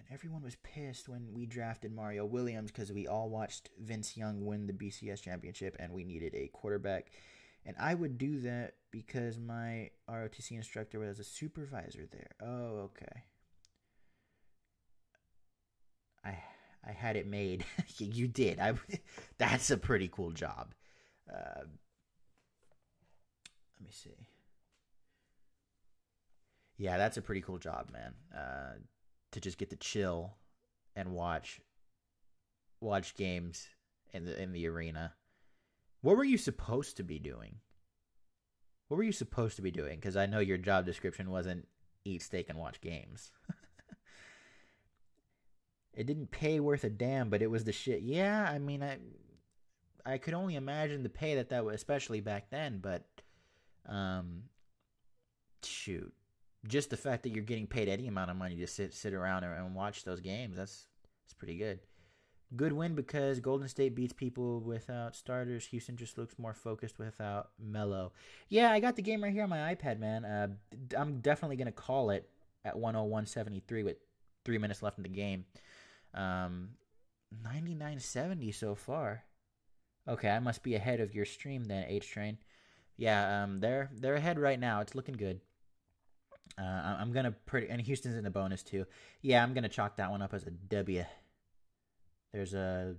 everyone was pissed when we drafted Mario Williams because we all watched Vince Young win the BCS championship, and we needed a quarterback. And I would do that because my ROTC instructor was a supervisor there. Oh, okay. I had it made. You did. That's a pretty cool job. Let me see. Yeah, that's a pretty cool job, man. To just get to chill and watch games in the arena. What were you supposed to be doing? Because I know your job description wasn't eat steak and watch games. It didn't pay worth a damn, but it was the shit. Yeah, I mean, I could only imagine the pay that was, especially back then. But shoot. Just the fact that you're getting paid any amount of money to sit around and watch those games, that's pretty good. Good win because Golden State beats people without starters. Houston just looks more focused without Melo. Yeah, I got the game right here on my iPad, man. I'm definitely going to call it at 101.73 with 3 minutes left in the game. 99.70 so far. Okay, I must be ahead of your stream then, H-Train. Yeah, they're ahead right now. It's looking good. I'm gonna and Houston's in the bonus too. Yeah, I'm gonna chalk that one up as a W. There's a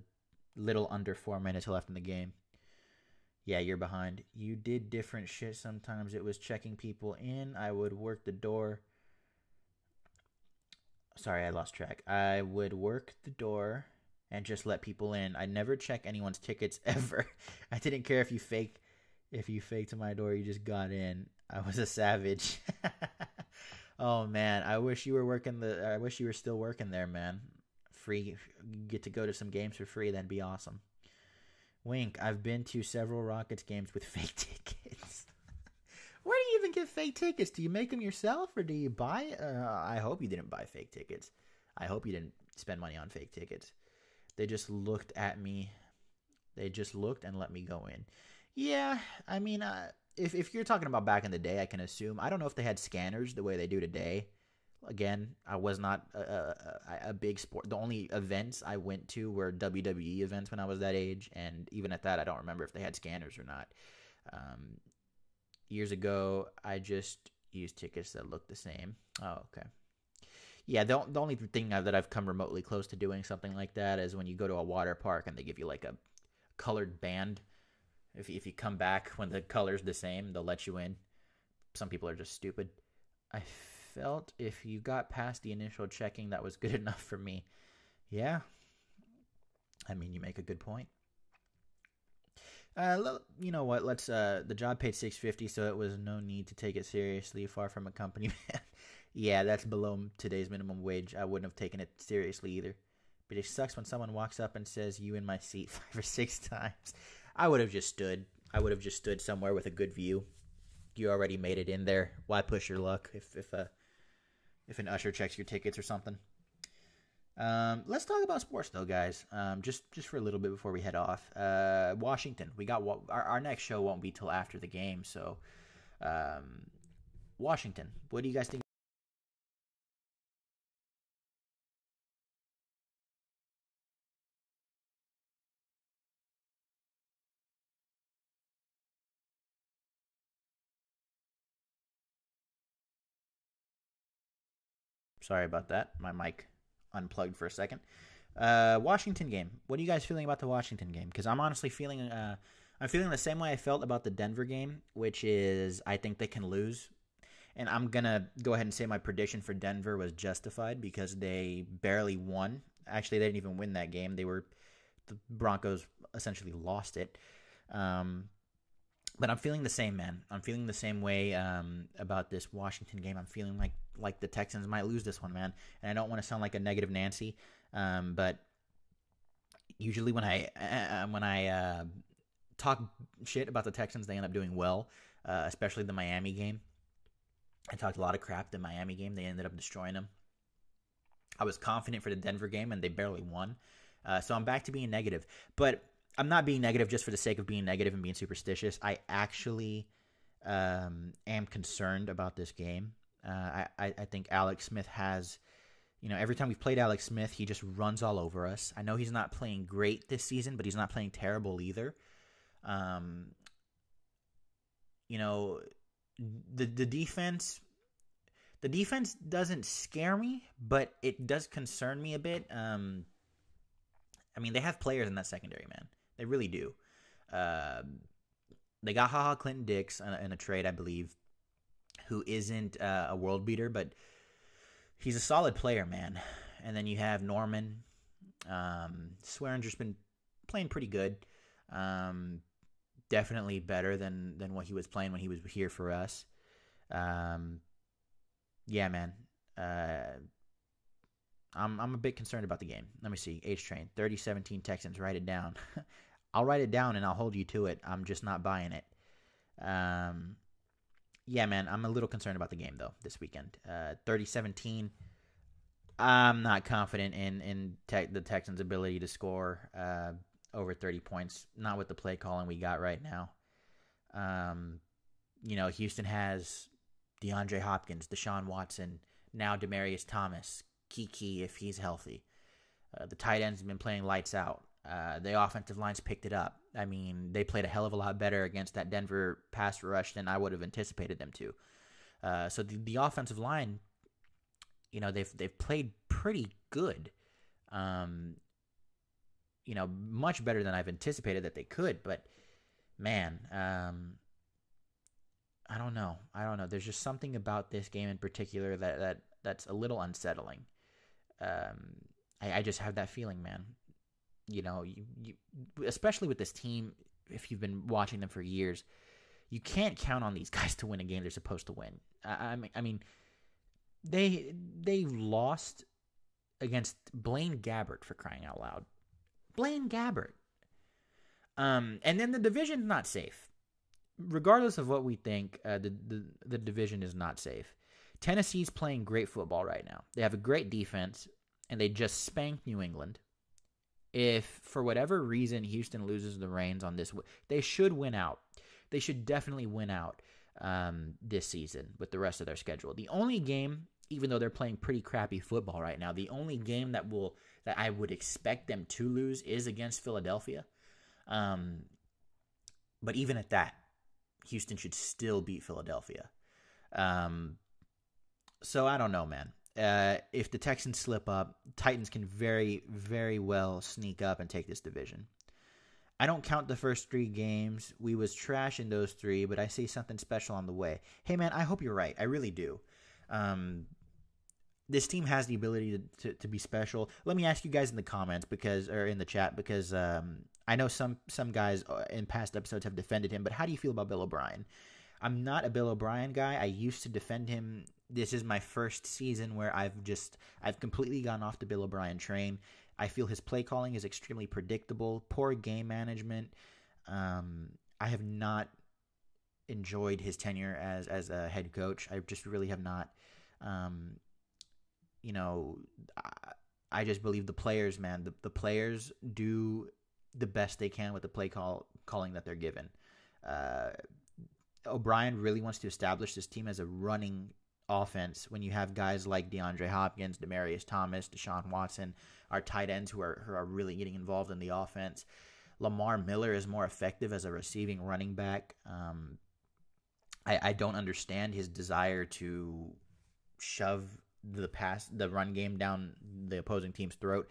little under 4 minutes left in the game. Yeah, you're behind. You did different shit sometimes. It was checking people in. I would work the door. Sorry, I lost track. I would work the door and just let people in. I never check anyone's tickets ever. I didn't care if you faked to my door, you just got in. I was a savage. Oh man, I wish you were still working there, man. free, get to go to some games for free, that'd be awesome. Wink, I've been to several Rockets games with fake tickets. Where do you even get fake tickets? Do you make them yourself, or do you buy? I hope you didn't buy fake tickets. I hope you didn't spend money on fake tickets. They just looked at me. They just looked and let me go in. Yeah, I mean, if you're talking about back in the day, I can assume. I don't know if they had scanners the way they do today. Again, I was not a big sport. The only events I went to were WWE events when I was that age, and even at that, I don't remember if they had scanners or not. Years ago, I just used tickets that looked the same. Oh, okay. Yeah, the only thing that I've come remotely close to doing something like that is when you go to a water park and they give you like a colored band. If you come back when the color's the same, they'll let you in. Some people are just stupid. I felt if you got past the initial checking, that was good enough for me. Yeah. I mean, you make a good point. You know what? Let's. The job paid $650, so it was no need to take it seriously. Far from a company man. Yeah, that's below today's minimum wage. I wouldn't have taken it seriously either. But it sucks when someone walks up and says, "You in my seat" 5 or 6 times. I would have just stood. I would have just stood somewhere with a good view. You already made it in there. Why push your luck if an usher checks your tickets or something? Let's talk about sports though, guys. Just for a little bit before we head off. Washington. We got our next show won't be till after the game. So, Washington. What do you guys think? Sorry about that. My mic unplugged for a second. Washington game. What are you guys feeling about the Washington game? Because I'm honestly feeling, I'm feeling the same way I felt about the Denver game, which is I think they can lose. And I'm gonna go ahead and say my prediction for Denver was justified because they barely won. Actually, they didn't even win that game. The Broncos essentially lost it. But I'm feeling the same, man. I'm feeling the same way about this Washington game. I'm feeling like the Texans might lose this one, man. And I don't want to sound like a negative Nancy, but usually when I talk shit about the Texans, they end up doing well, especially the Miami game. I talked a lot of crap the Miami game. They ended up destroying them. I was confident for the Denver game, and they barely won. So I'm back to being negative. But I'm not being negative just for the sake of being negative and being superstitious. I actually am concerned about this game. I think Alex Smith has, every time we've played Alex Smith, he just runs all over us. I know he's not playing great this season, but he's not playing terrible either. The defense doesn't scare me, but it does concern me a bit. They have players in that secondary, man. They really do. They got HaHa Clinton Dix in a trade, I believe, who isn't a world beater, but he's a solid player, man. And then you have Norman. Swearinger's been playing pretty good. Definitely better than what he was playing when he was here for us. Yeah, man. I'm a bit concerned about the game. Let me see. H-Train. 30-17 Texans. Write it down. I'll write it down and I'll hold you to it. I'm just not buying it. Yeah, man. I'm a little concerned about the game, though, this weekend. 30-17. I'm not confident in the Texans' ability to score over 30 points. Not with the play calling we got right now. Houston has DeAndre Hopkins, Deshaun Watson, now Demaryius Thomas, Kiki if he's healthy. The tight ends have been playing lights out. The offensive line's picked it up. I mean, they played a hell of a lot better against that Denver pass rush than I would have anticipated them to. So the offensive line, they've played pretty good. Much better than I've anticipated that they could. But man, I don't know. There's just something about this game in particular that's a little unsettling. I just have that feeling, man. You especially with this team, if you've been watching them for years, you can't count on these guys to win a game they're supposed to win. I mean, they lost against Blaine Gabbert, for crying out loud. Blaine Gabbert. And then the division's not safe. Regardless of what we think, the division is not safe. Tennessee's playing great football right now. They have a great defense, and they just spanked New England. If, for whatever reason, Houston loses the reins on this, they should win out. They should definitely win out this season with the rest of their schedule. The only game, even though they're playing pretty crappy football right now, the only game that I would expect them to lose is against Philadelphia. But even at that, Houston should still beat Philadelphia. So I don't know, man. If the Texans slip up, Titans can very, very well sneak up and take this division. I don't count the first 3 games. We was trash in those 3, but I see something special on the way. Hey, man, I hope you're right. I really do. This team has the ability to be special. Let me ask you guys in the comments or in the chat, because I know some guys in past episodes have defended him, but how do you feel about Bill O'Brien? I'm not a Bill O'Brien guy. I used to defend him. This is my first season where I've completely gone off the Bill O'Brien train. I feel his play calling is extremely predictable, poor game management. I have not enjoyed his tenure as a head coach. I just really have not. I just believe the players, man. The players do the best they can with the play calling that they're given. O'Brien really wants to establish this team as a running offense when you have guys like DeAndre Hopkins, Demaryius Thomas, Deshaun Watson, our tight ends who are really getting involved in the offense. Lamar Miller is more effective as a receiving running back. I don't understand his desire to shove the run game down the opposing team's throat.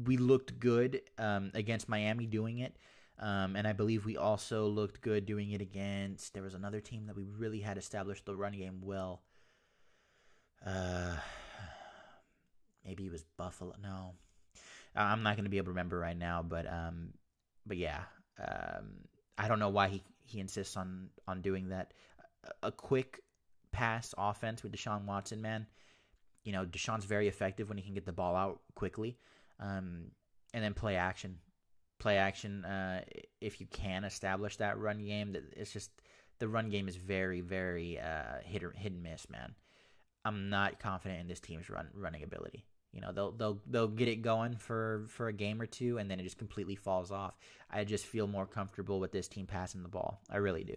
We looked good against Miami doing it. And I believe we also looked good doing it against, there was another team that we really had established the run game well. Maybe it was Buffalo. No, I'm not going to be able to remember right now, but yeah, I don't know why he insists on doing that. A quick pass offense with Deshaun Watson, man. Deshaun's very effective when he can get the ball out quickly. And then play action. If you can establish that run game, it's just the run game is very, very hit and miss, man. I'm not confident in this team's running ability. They'll get it going for a game or two, and then it just completely falls off. I just feel more comfortable with this team passing the ball. I really do.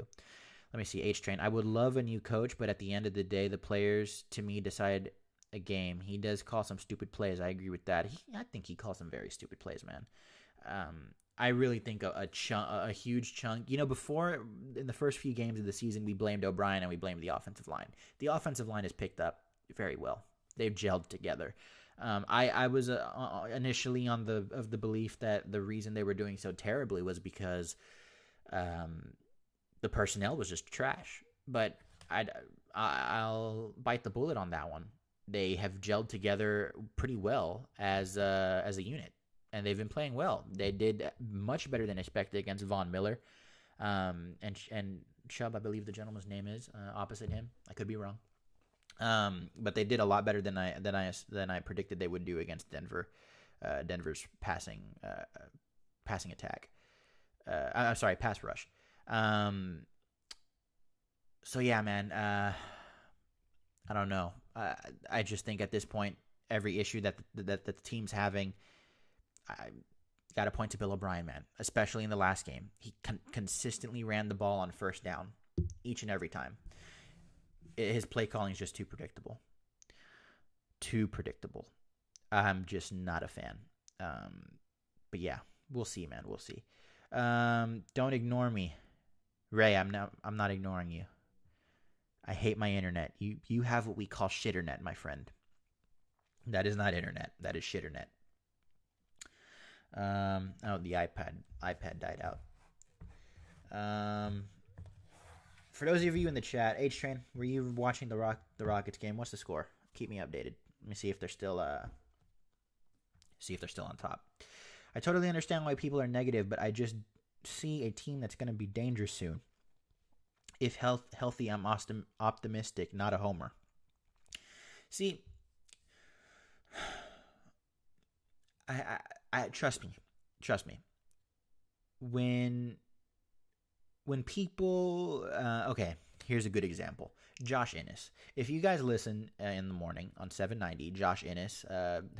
Let me see. H-Train. I would love a new coach, but at the end of the day, the players, to me, decide a game. He does call some stupid plays. I agree with that. I think he calls some very stupid plays, man. I really think a huge chunk. Before, in the first few games of the season, we blamed O'Brien and we blamed the offensive line. The offensive line has picked up very well. They've gelled together. I was initially of the belief that the reason they were doing so terribly was because the personnel was just trash. But I'll bite the bullet on that one. They have gelled together pretty well as a unit. And they've been playing well. They did much better than expected against Von Miller, and Chubb, I believe the gentleman's name is opposite him. I could be wrong, but they did a lot better than I predicted they would do against Denver. Denver's passing attack. I'm sorry, pass rush. So yeah, man. I don't know. I just think at this point, every issue that the team's having, I got to point to Bill O'Brien, man, especially in the last game. He consistently ran the ball on first down each and every time. His play calling is just too predictable. Too predictable. I'm just not a fan. But yeah, we'll see, man. We'll see. Don't ignore me, Ray. I'm not ignoring you. I hate my internet. You have what we call shitternet, my friend. That is not internet. That is shitternet. The iPad died out. For those of you in the chat, H-Train, were you watching the Rockets game? What's the score? Keep me updated. Let me see if they're still on top. I totally understand why people are negative, but I just see a team that's going to be dangerous soon. If healthy, I'm optimistic, not a homer. See, I trust me. When people, okay, here's a good example. Josh Innes. If you guys listen in the morning on 790, Josh Innes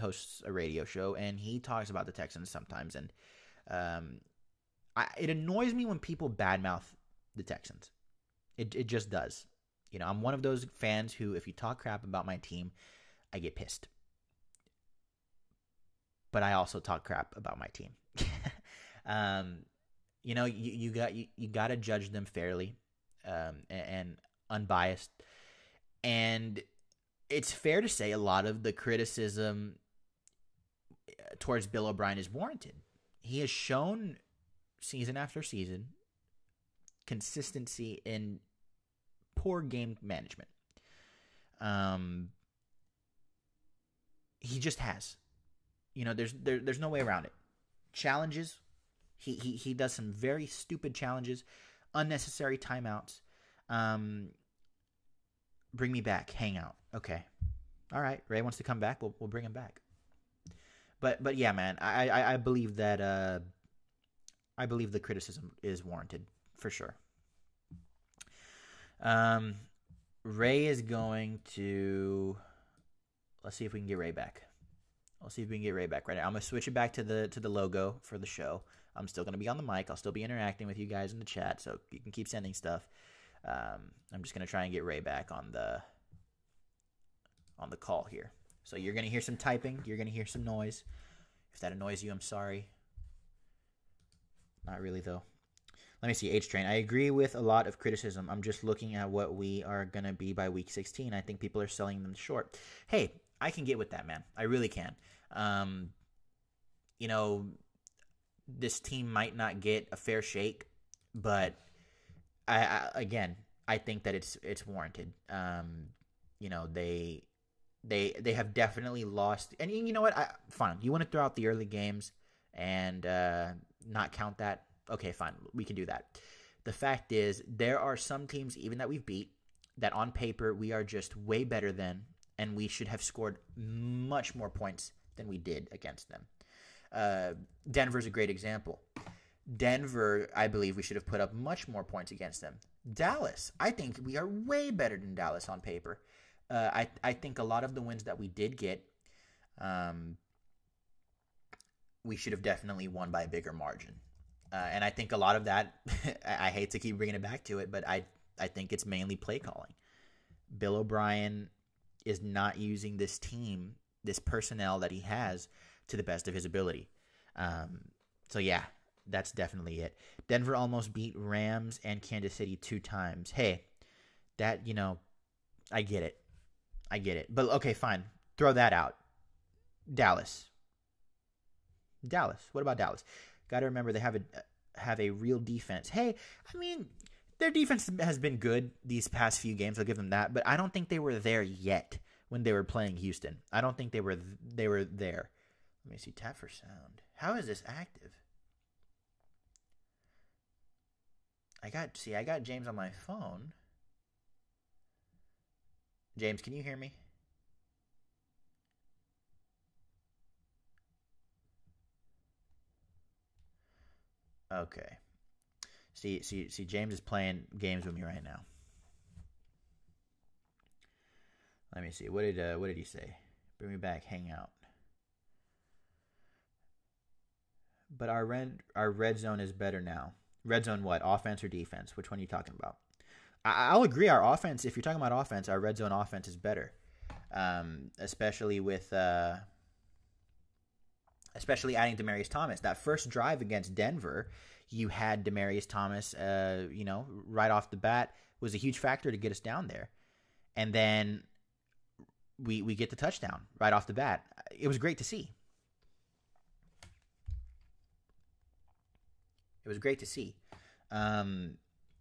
hosts a radio show, and he talks about the Texans sometimes. And it annoys me when people badmouth the Texans. It just does. You know, I'm one of those fans who, if you talk crap about my team, I get pissed. But I also talk crap about my team. You know, you got to judge them fairly and unbiased. And it's fair to say a lot of the criticism towards Bill O'Brien is warranted. He has shown season after season consistency in poor game management. He just has. You know, there's no way around it. Challenges, he does some very stupid challenges, unnecessary timeouts. Bring me back, hang out. Okay, all right. Ray wants to come back. We'll bring him back. But yeah, man, I believe that I believe the criticism is warranted for sure. Ray is going to. Let's see if we can get Ray back. I'll see if we can get Ray back right now. I'm going to switch it back to the logo for the show. I'm still going to be on the mic. I'll still be interacting with you guys in the chat, so you can keep sending stuff. I'm just going to try and get Ray back on the call here. So you're going to hear some typing. You're going to hear some noise. If that annoys you, I'm sorry. Not really, though. Let me see. H-Train. I agree with a lot of criticism. I'm just looking at what we are going to be by week 16. I think people are selling them short. Hey, I can get with that, man. I really can. You know, this team might not get a fair shake, but I think that it's warranted. You know, they have definitely lost. And you know what? Fine. You want to throw out the early games and not count that? Okay, fine. We can do that. The fact is, there are some teams, even that we've beat, that on paper we are just way better than, and we should have scored much more points than we did against them. Denver's a great example. Denver, I believe we should have put up much more points against them. Dallas, I think we are way better than Dallas on paper. I think a lot of the wins that we did get, we should have definitely won by a bigger margin. And I think a lot of that, I hate to keep bringing it back to it, but I think it's mainly play calling. Bill O'Brien is not using this team, this personnel that he has, to the best of his ability. So yeah, that's definitely it. Denver almost beat Rams and Kansas City 2 times. Hey, that, you know, I get it. But okay, fine. Throw that out. Dallas. What about Dallas? Got to remember they have a real defense. Hey, I mean, their defense has been good these past few games. I'll give them that. But I don't think they were there yet when they were playing Houston. I don't think they were there. Let me see. Tap for sound. How is this active? I got James on my phone. James, can you hear me? Okay. See, James is playing games with me right now. Let me see. What did he say? Bring me back, hang out. But our red zone is better now. Red zone what? Offense or defense? Which one are you talking about? I'll agree. Our offense, if you're talking about offense, our red zone offense is better. Especially with adding Demaryius Thomas. That first drive against Denver, you had Demaryius Thomas, right off the bat, was a huge factor to get us down there. And then we get the touchdown right off the bat. It was great to see.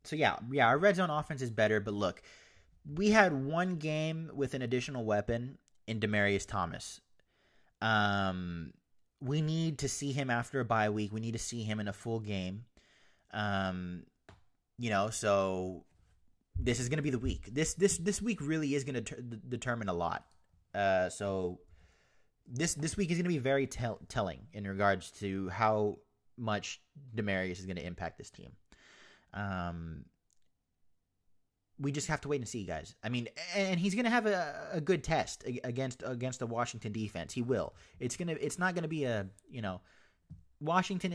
So yeah, our red zone offense is better. But look, we had one game with an additional weapon in Demaryius Thomas. We need to see him after a bye week. We need to see him in a full game. So this is going to be the week. This week really is going to determine a lot. So this week is going to be very telling in regards to how much Demaryius is going to impact this team. We just have to wait and see, guys. I mean, and he's going to have a good test against the Washington defense. He will. It's not going to be a, Washington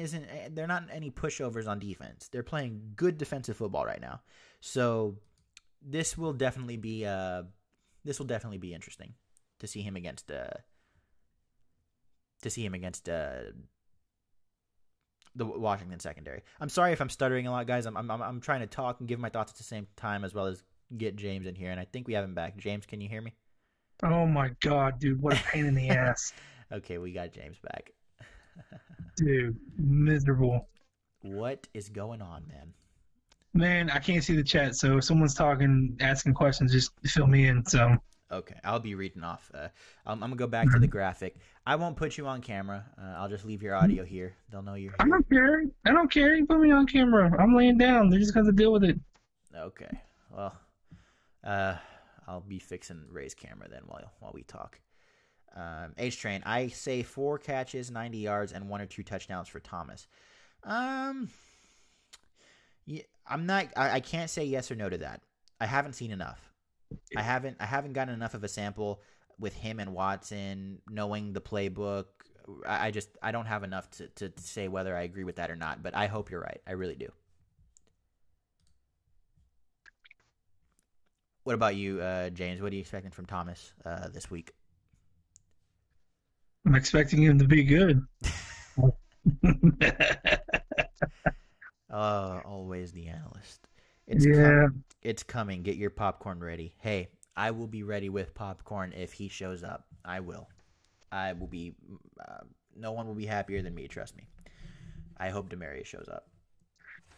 they're not any pushovers on defense. They're playing good defensive football right now. So this will definitely be interesting to see him against the Washington secondary. I'm sorry if I'm stuttering a lot, guys. I'm trying to talk and give my thoughts at the same time, as well as get James in here, and I think we have him back. James, can you hear me? Oh my god, dude, what a pain in the ass. Okay, we got James back. Dude, miserable. What is going on, man? Man, I can't see the chat, so if someone's talking, asking questions, just fill me in. So okay, I'll be reading off. I'm gonna go back to the graphic. I won't put you on camera. I'll just leave your audio here. They'll know you're here. I don't care. You put me on camera. I'm laying down. They're just gonna deal with it. Okay. Well, I'll be fixing Ray's camera then while we talk. H-Train, I say 4 catches, 90 yards, and 1 or 2 touchdowns for Thomas. Yeah, I can't say yes or no to that. I haven't seen enough. I haven't gotten enough of a sample with him and Watson, knowing the playbook. I don't have enough to say whether I agree with that or not, but I hope you're right. I really do. What about you, James? What are you expecting from Thomas this week? I'm expecting him to be good. Always the analyst. It's coming. Get your popcorn ready. Hey, I will be ready with popcorn if he shows up. I will be. No one will be happier than me. Trust me. I hope Demaryius shows up.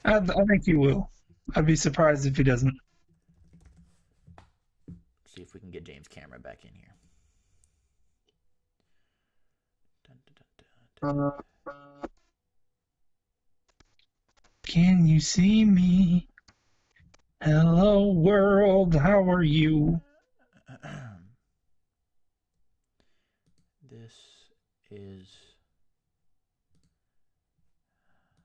I think he will. I'd be surprised if he doesn't. See if we can get James' camera back in here. Dun, dun, dun, dun, dun. Can you see me? Hello, world. How are you? This is...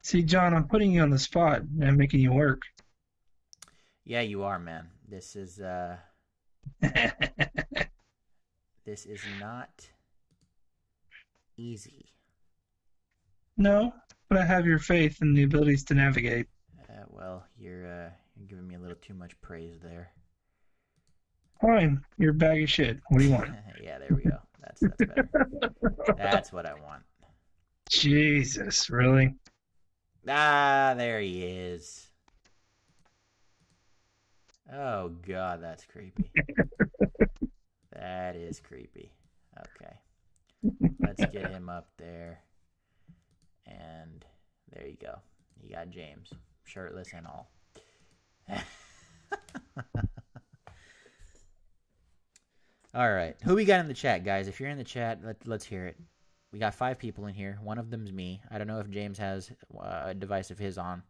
See, John, I'm putting you on the spot and making you work. Yeah, you are, man. This is this is not easy. No, but I have your faith and the abilities to navigate. Well, you're giving me a little too much praise there. Fine, you're a bag of shit. What do you want? Yeah, there we go. That's better. That's what I want. Jesus, really? Ah, there he is. Oh, God, that's creepy. That is creepy. Okay. Let's get him up there. And there you go. You got James, shirtless and all. All right. Who we got in the chat, guys? If you're in the chat, let's hear it. We got 5 people in here. One of them's me. I don't know if James has a device of his on.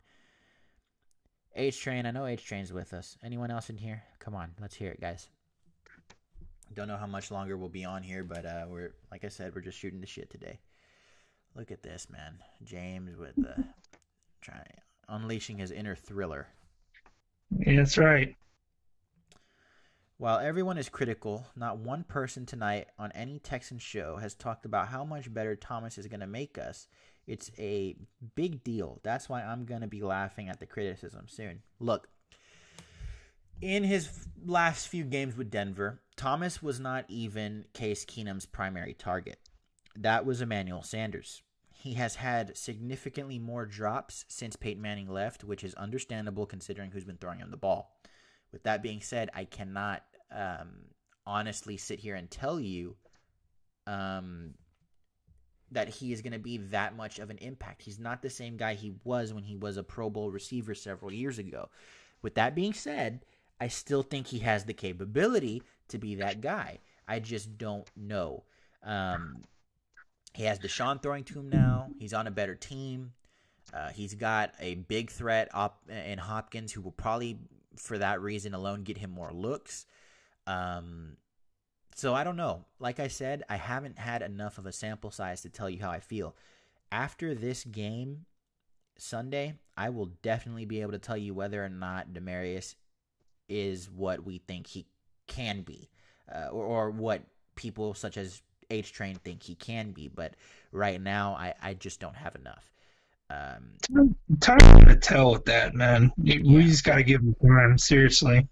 H-Train. I know H-Train's with us. Anyone else in here? Come on. Let's hear it, guys. Don't know how much longer we'll be on here, but we're, like I said, we're just shooting the shit today. Look at this, man. James with unleashing his inner thriller. Yeah, that's right. While everyone is critical, not one person tonight on any Texan show has talked about how much better Thomas is going to make us. It's a big deal. That's why I'm going to be laughing at the criticism soon. Look, in his last few games with Denver, Thomas was not even Case Keenum's primary target. That was Emmanuel Sanders. He has had significantly more drops since Peyton Manning left, which is understandable considering who's been throwing him the ball. With that being said, I cannot honestly sit here and tell you that he is going to be that much of an impact. He's not the same guy he was when he was a Pro Bowl receiver several years ago. With that being said, I still think he has the capability to be that guy. I just don't know. He has Deshaun throwing to him now. He's on a better team. He's got a big threat in Hopkins, who will probably, for that reason alone, get him more looks. So I don't know. Like I said, I haven't had enough of a sample size to tell you how I feel. After this game Sunday, I will definitely be able to tell you whether or not Demarius is what we think he can be, or what people such as H Train think he can be. But right now, I just don't have enough. Time to tell with that, man. We Yeah. just got to give him time, seriously.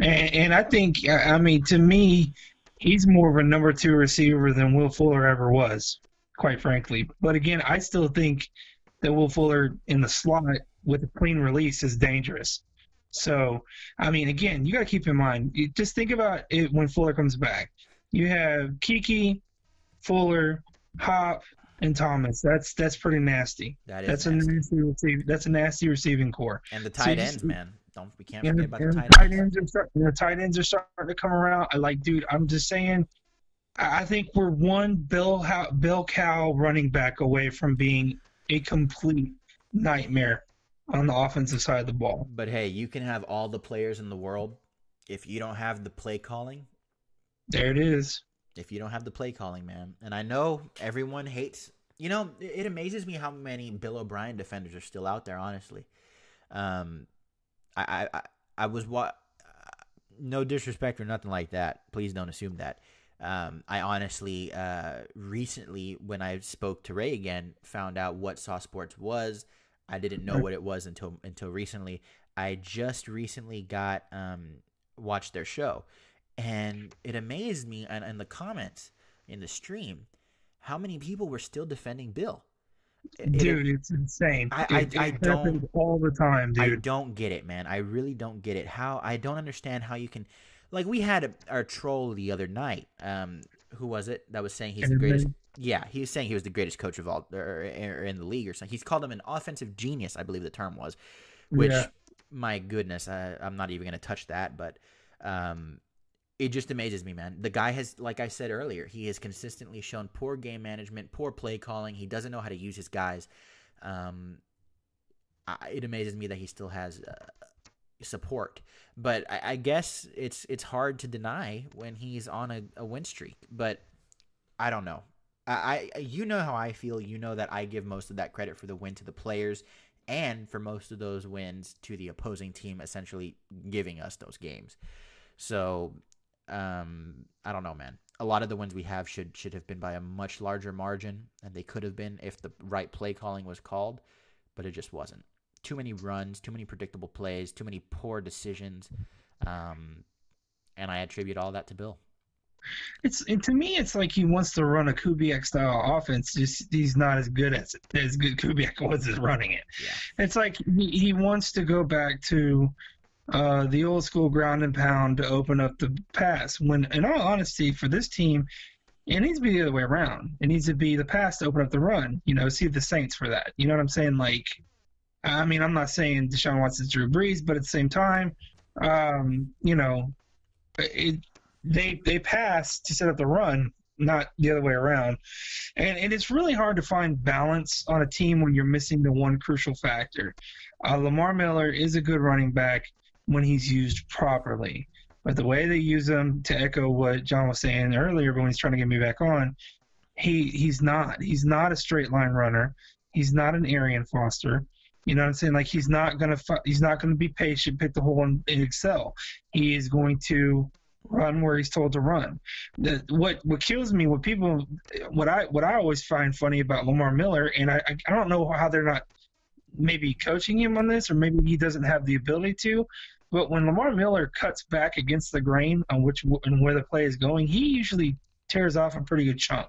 And I think, I mean, to me, he's more of a number 2 receiver than Will Fuller ever was, quite frankly. But again, I still think that Will Fuller in the slot with a clean release is dangerous. So, I mean, again, you got to keep in mind, just think about it when Fuller comes back. You have Kiki, Fuller, Hop, and Thomas. That's pretty nasty. That's a nasty receiving core. And the So tight you ends, just- man. We can't And forget about the the tight ends. the tight ends are starting to come around. Dude, I'm just saying, I think we're one bell cow running back away from being a complete nightmare on the offensive side of the ball. But hey, you can have all the players in the world. If you don't have the play calling, There it is. man. And I know everyone hates. You know, it amazes me how many Bill O'Brien defenders are still out there. Honestly, I was no disrespect or nothing like that. Please don't assume that. I honestly recently, when I spoke to Ray again, found out what Saw Sports was. I didn't know what it was until recently. I just recently got watched their show, and it amazed me. And in the comments in the stream, how many people were still defending Bill? Dude, it's insane. I don't happens all the time, dude. I don't get it, man. I really don't get it. I don't understand how you can, like, we had our troll the other night. Who was it that was saying he's the greatest? Yeah, he was saying he was the greatest coach of all in the league or something. He's called him an offensive genius, I believe the term was. Which, my goodness, I'm not even going to touch that. But it just amazes me, man. The guy has, like I said earlier, he has consistently shown poor game management, poor play calling. He doesn't know how to use his guys. It amazes me that he still has support. But I guess it's hard to deny when he's on a win streak. But I don't know. You know how I feel. You know that I give most of that credit for the win to the players, and for most of those wins to the opposing team, essentially giving us those games. So I don't know, man. A lot of the wins we have should have been by a much larger margin, and they could have been if the right play calling was called, but it just wasn't. Too many runs, too many predictable plays, too many poor decisions, and I attribute all that to Bill. To me, it's like he wants to run a Kubiak style offense. Just he's not as good Kubiak was at running it. Yeah. It's like he wants to go back to the old school ground and pound to open up the pass. When, in all honesty, for this team, it needs to be the other way around. It needs to be the pass to open up the run. You know, see the Saints for that. You know what I'm saying? Like, I mean, I'm not saying Deshaun Watson's Drew Brees, but at the same time, you know, they pass to set up the run, not the other way around. And it's really hard to find balance on a team when you're missing the one crucial factor. Lamar Miller is a good running back when he's used properly. But the way they use him, to echo what John was saying earlier when he's trying to get me back on, he's not. He's not a straight line runner. He's not an Arian Foster. You know what I'm saying? Like, he's not gonna be patient, pick the hole and excel. He is going to run where he's told to run. What kills me, what I always find funny about Lamar Miller, and I don't know how they're not maybe coaching him on this, or maybe he doesn't have the ability to, but when Lamar Miller cuts back against the grain on where the play is going, he usually tears off a pretty good chunk.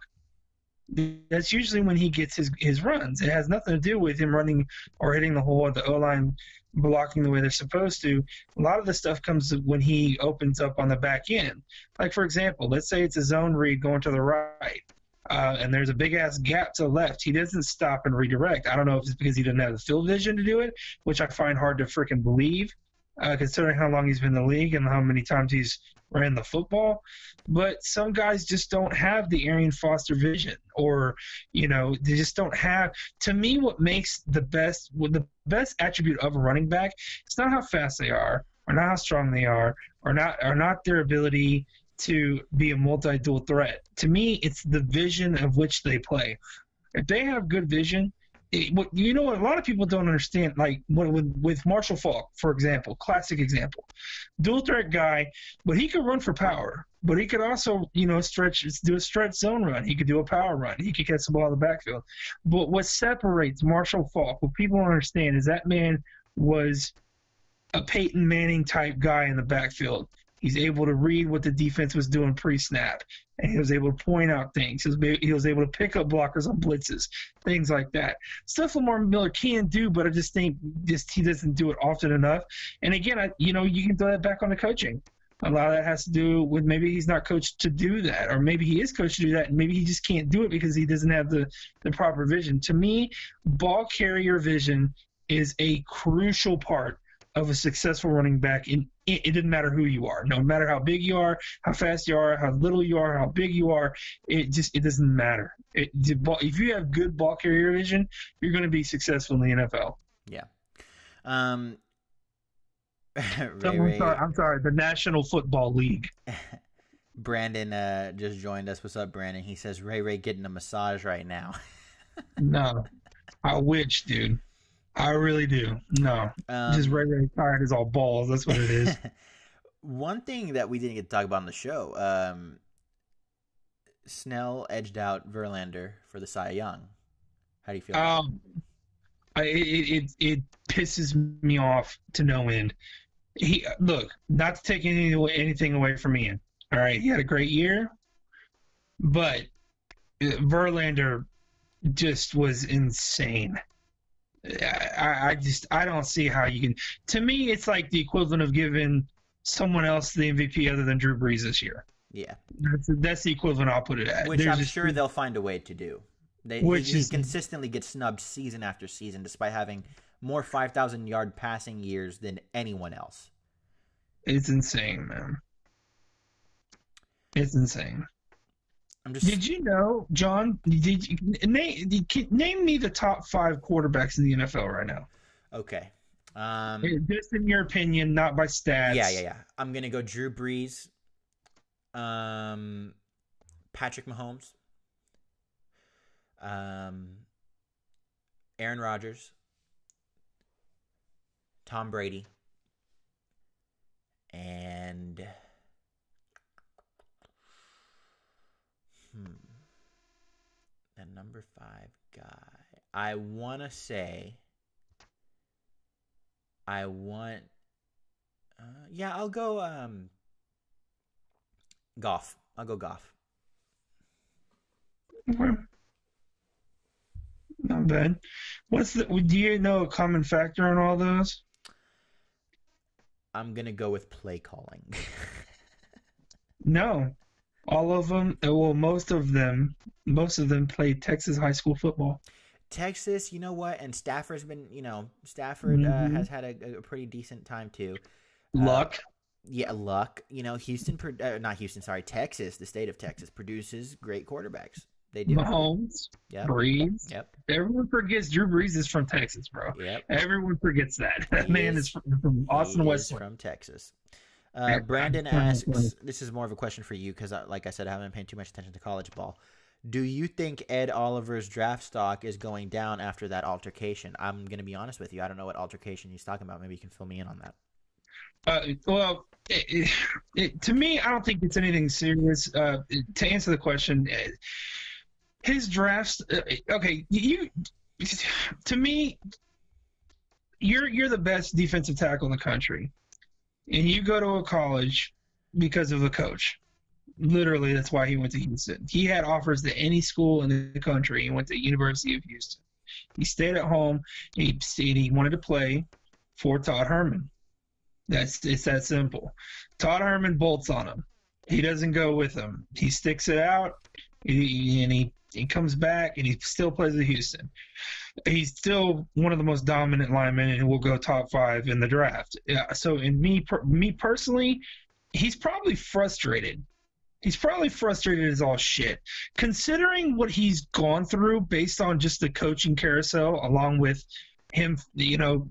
That's usually when he gets his runs. It has nothing to do with him running or hitting the hole or the O-line blocking the way they're supposed to. A lot of the stuff comes when he opens up on the back end. Like, for example, let's say it's a zone read going to the right, and there's a big-ass gap to the left. He doesn't stop and redirect. I don't know if it's because he doesn't have the field vision to do it, which I find hard to freaking believe, considering how long he's been in the league and how many times he's ran the football. But some guys just don't have the Arian Foster vision, or, you know, they just don't have. To me, what makes the best attribute of a running back, it's not how fast they are, or not how strong they are, or not their ability to be a multi-dual threat. To me, it's the vision of which they play. If they have good vision, what a lot of people don't understand, like with Marshall Faulk, for example, classic example, dual threat guy, but he could run for power, but he could also, do a stretch zone run. He could do a power run. He could catch the ball in the backfield. But what separates Marshall Faulk, what people don't understand, is that man was a Peyton Manning type guy in the backfield. He's able to read what the defense was doing pre-snap, and he was able to point out things. He was able to pick up blockers on blitzes, things like that. Stuff Lamar Miller can do, but I just think he doesn't do it often enough. And again, you can throw that back on the coaching. A lot of that has to do with maybe he's not coached to do that, or maybe he is coached to do that, and maybe he just can't do it because he doesn't have the proper vision. To me, ball carrier vision is a crucial part of a successful running back. It doesn't matter who you are. No matter how big you are, how fast you are, how little you are, how big you are, it doesn't matter. If you have good ball carrier vision, you're going to be successful in the NFL. Yeah. I'm sorry, the National Football League. Brandon just joined us. What's up, Brandon? He says Ray getting a massage right now. No, I wish, dude. I really do. No, just Ray tired as all balls. That's what it is. One thing that we didn't get to talk about on the show, Snell edged out Verlander for the Cy Young. How do you feel? It pisses me off to no end. Look, not to take anything away from Ian. All right, he had a great year, but Verlander just was insane. I don't see how you can. To me, it's like the equivalent of giving someone else the MVP other than Drew Brees this year. Yeah, that's the equivalent I'll put it at. Which I'm sure they'll find a way to do. He consistently gets snubbed season after season, despite having more 5,000-yard passing years than anyone else. It's insane, man. It's insane. Did you know, John? Name me the top 5 quarterbacks in the NFL right now? Okay. Just in your opinion, not by stats. Yeah. I'm gonna go Drew Brees, Patrick Mahomes, Aaron Rodgers, Tom Brady, and the number 5 guy. I want to say I'll go Goff. I'll go Goff. Okay. Not bad. Do you know a common factor in all those? I'm going to go with play calling. No. All of them, well, most of them played Texas high school football. Texas, you know what? And Stafford's been, has had a pretty decent time too. Luck. Yeah, luck. Texas, the state of Texas, produces great quarterbacks. They do. Mahomes, Brees. Yep. Everyone forgets Drew Brees is from Texas, bro. Yep. Everyone forgets that. That man is from Austin, West. From Texas. Brandon asks, this is more of a question for you because, like I said, I haven't been paying too much attention to college ball. Do you think Ed Oliver's draft stock is going down after that altercation? I'm going to be honest with you. I don't know what altercation he's talking about. Maybe you can fill me in on that. To me, I don't think it's anything serious. To answer the question, his drafts. Okay, to me, you're the best defensive tackle in the country, and you go to a college because of the coach. Literally, that's why he went to Houston. He had offers to any school in the country. He went to the University of Houston. He stayed at home. He wanted to play for Todd Herman. It's that simple. Todd Herman bolts on him. He doesn't go with him. He sticks it out, and he comes back, and he still plays at Houston. He's still one of the most dominant linemen, and will go top 5 in the draft. So, in me personally, he's probably frustrated. He's probably frustrated as all shit. Considering what he's gone through based on just the coaching carousel, along with him,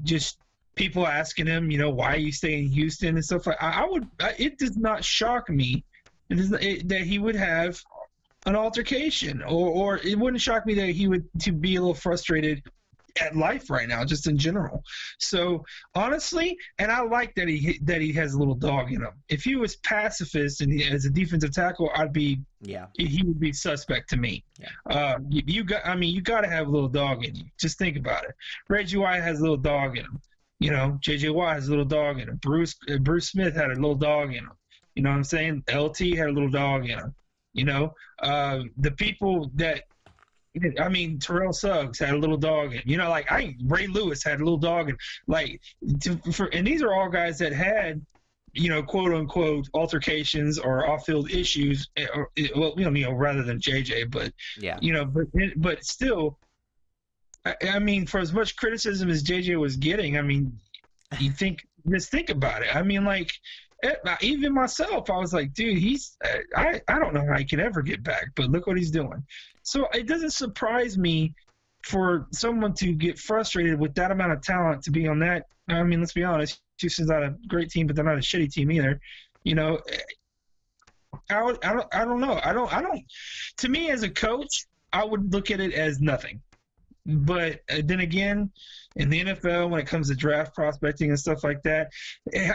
just people asking him, why are you staying in Houston and stuff like it does not shock me that he would have an altercation, or it wouldn't shock me that he would to be a little frustrated at life right now, just in general. So honestly, and I like that he has a little dog in him. If he was pacifist and as a defensive tackle, he would be suspect to me. Yeah. You got to have a little dog in you. Just think about it. Reggie White has a little dog in him. JJ Watt has a little dog in him. Bruce Smith had a little dog in him. You know what I'm saying? LT had a little dog in him. The people that, Terrell Suggs had a little dog in. Ray Lewis had a little dog in. And these are all guys that had, quote unquote altercations or off-field issues. Rather than JJ, but yeah, but still. For as much criticism as JJ was getting, just think about it. Even myself, I was like, dude, I don't know how he can ever get back, but look what he's doing. So it doesn't surprise me for someone to get frustrated with that amount of talent to be on that. Let's be honest, Houston's not a great team, but they're not a shitty team either. I don't know. I don't. To me, as a coach, I would look at it as nothing. But then again, in the NFL, when it comes to draft prospecting and stuff like that,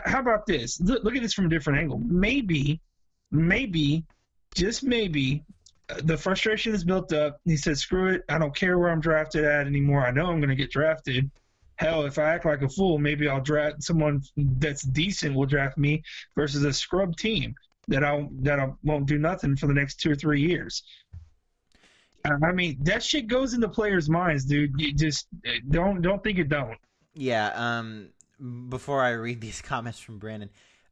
how about this? Look at this from a different angle. Maybe, just maybe, the frustration is built up. He said, screw it. I don't care where I'm drafted at anymore. I know I'm going to get drafted. Hell, if I act like a fool, maybe I'll draft someone that's decent will draft me versus a scrub team that I won't do nothing for the next 2 or 3 years. That shit goes into players' minds, dude. You just don't think it don't. Yeah. Before I read these comments from Brandon,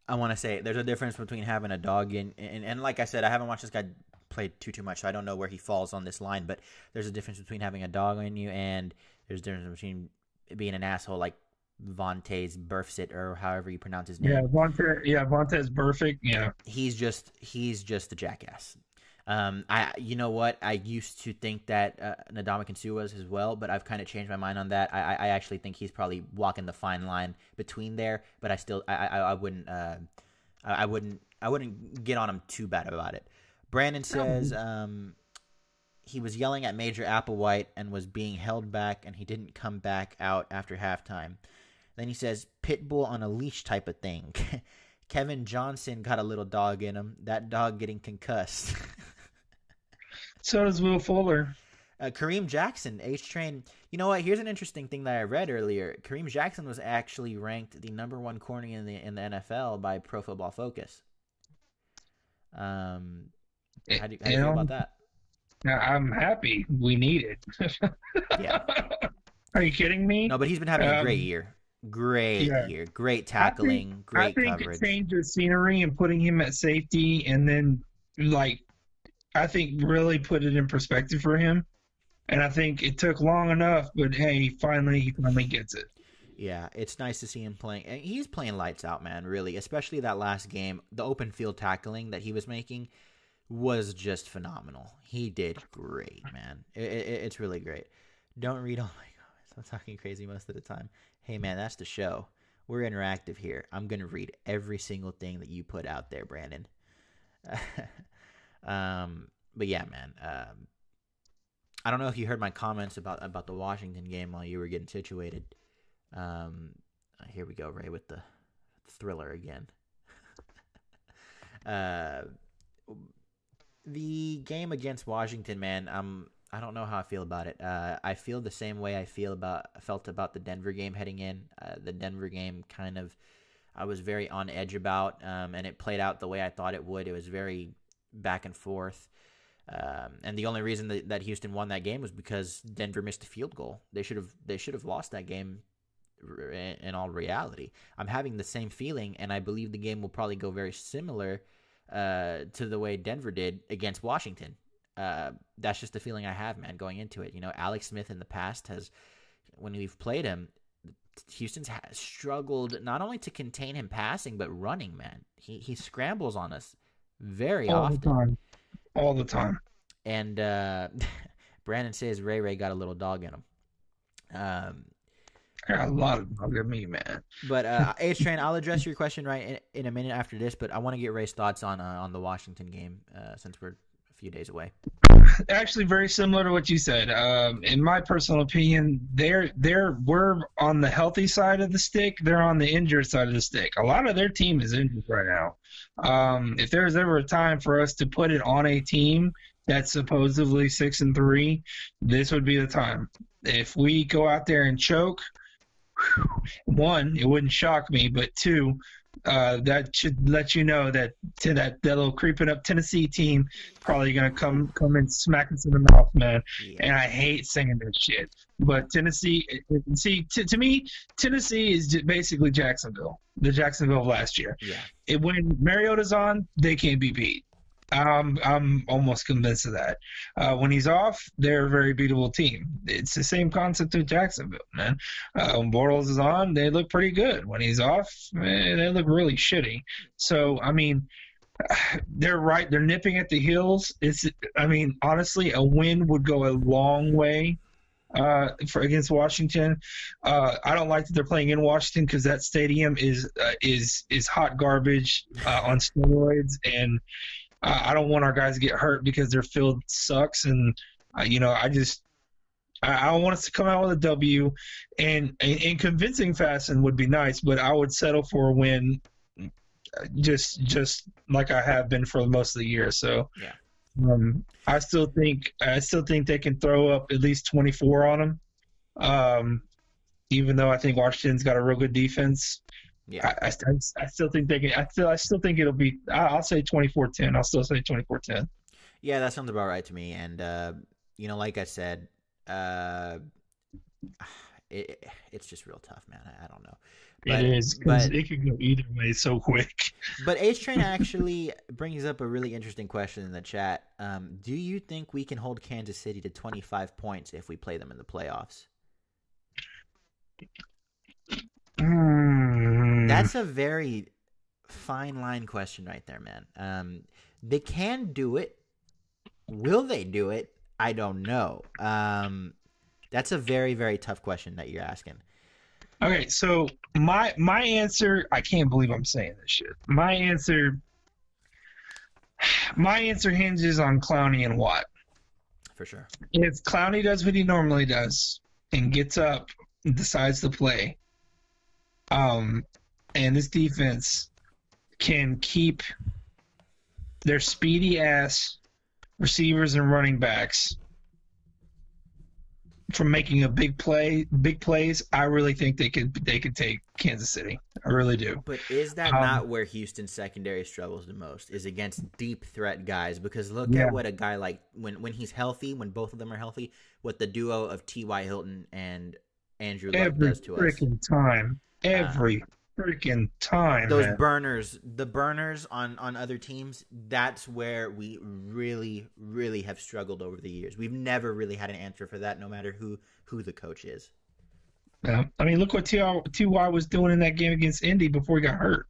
I want to say there's a difference between having a dog and like I said, I haven't watched this guy play too much, so I don't know where he falls on this line. But there's a difference between having a dog in you and there's a difference between being an asshole like Vontaze Burfict or however you pronounce his name. Vontaze Burfict. Yeah. He's just a jackass. You know what? I used to think that Ndamukong Suh was as well, but I've kind of changed my mind on that. I actually think he's probably walking the fine line between there, but I wouldn't get on him too bad about it. Brandon says he was yelling at Major Applewhite and was being held back, and he didn't come back out after halftime. Then he says pitbull on a leash type of thing. Kevin Johnson got a little dog in him. That dog getting concussed. So does Will Fuller. Kareem Jackson, H-Train. You know what? Here's an interesting thing that I read earlier. Kareem Jackson was actually ranked the #1 corner in the NFL by Pro Football Focus. How do you feel about that? I'm happy. We need it. Yeah. Are you kidding me? No, but he's been having a great year. Great year. Great tackling. Great coverage. I think it changed the scenery and putting him at safety and then, I think really put it in perspective for him. And I think it took long enough, but hey, he finally gets it. Yeah, it's nice to see him playing. And he's playing lights out, man, really. Especially that last game. The open field tackling that he was making was just phenomenal. He did great, man. It's really great. Don't read all my comments. I'm talking crazy most of the time. Hey, man, that's the show. We're interactive here. I'm going to read every single thing that you put out there, Brandon. But yeah, man. I don't know if you heard my comments about the Washington game while you were getting situated. Here we go, Ray, with the thriller again. The game against Washington, man, I don't know how I feel about it. I feel the same way I felt about the Denver game heading in. The Denver game I was very on edge about, and it played out the way I thought it would. It was very back and forth. And the only reason that Houston won that game was because Denver missed a field goal. They should have lost that game in all reality. I'm having the same feeling, and I believe the game will probably go very similar to the way Denver did against Washington. That's just the feeling I have, man, going into it. Alex Smith in the past when we've played him, Houston's struggled not only to contain him passing, but running, man. He scrambles on us very often. All the time. And Brandon says Ray got a little dog in him. I got a lot of dog in me, man. But H Train, I'll address your question in a minute after this. But I want to get Ray's thoughts on the Washington game since we're a few days away. Actually, very similar to what you said. In my personal opinion, we're on the healthy side of the stick. They're on the injured side of the stick. A lot of their team is injured right now. If there's ever a time for us to put it on a team that's supposedly 6-3, this would be the time. If we go out there and choke, one, it wouldn't shock me, but two, that should let you know that that little creeping up Tennessee team probably gonna come and smack us in the mouth, man. Yeah. And I hate saying this shit, but Tennessee, see, to me, Tennessee is basically Jacksonville, the Jacksonville of last year. Yeah. When Mariota's on, they can't be beat. I'm almost convinced of that. When he's off, they're a very beatable team. It's the same concept with Jacksonville, man. When Bortles is on, they look pretty good. When he's off, man, they look really shitty. So, I mean, they're right. They're nipping at the heels. Honestly, a win would go a long way against Washington. I don't like that they're playing in Washington because that stadium is hot garbage on steroids, and I don't want our guys to get hurt because their field sucks, and I want us to come out with a W, and in convincing fashion would be nice, but I would settle for a win, just like I have been for most of the year. So, yeah. I still think they can throw up at least 24 on them, even though I think Washington's got a real good defense. Yeah, I still think they can. I still think it'll be. I'll say 24-10. I'll still say 24-10. Yeah, that sounds about right to me. And like I said, it's just real tough, man. I don't know. It is, because it could go either way so quick. But H Train actually brings up a really interesting question in the chat. Do you think we can hold Kansas City to 25 points if we play them in the playoffs? That's a very fine line question right there, man. They can do it. Will they do it? I don't know. That's a very, very tough question that you're asking. Okay, so my answer, I can't believe I'm saying this shit. My answer hinges on Clowney and Watt. For sure. If Clowney does what he normally does and gets up and decides to play, and this defense can keep their speedy ass receivers and running backs from making big plays, I really think they could take Kansas City. I really do. But is that not where Houston's secondary struggles the most? Is against deep threat guys? Because look at what a guy like when he's healthy, when both of them are healthy, what the duo of T.Y. Hilton and Andrew Luck does to us. Every freaking time. Those man. the burners on other teams, that's where we really, really have struggled over the years. We've never really had an answer for that, no matter who the coach is. Yeah. I mean, look what T.Y. was doing in that game against Indy before he got hurt.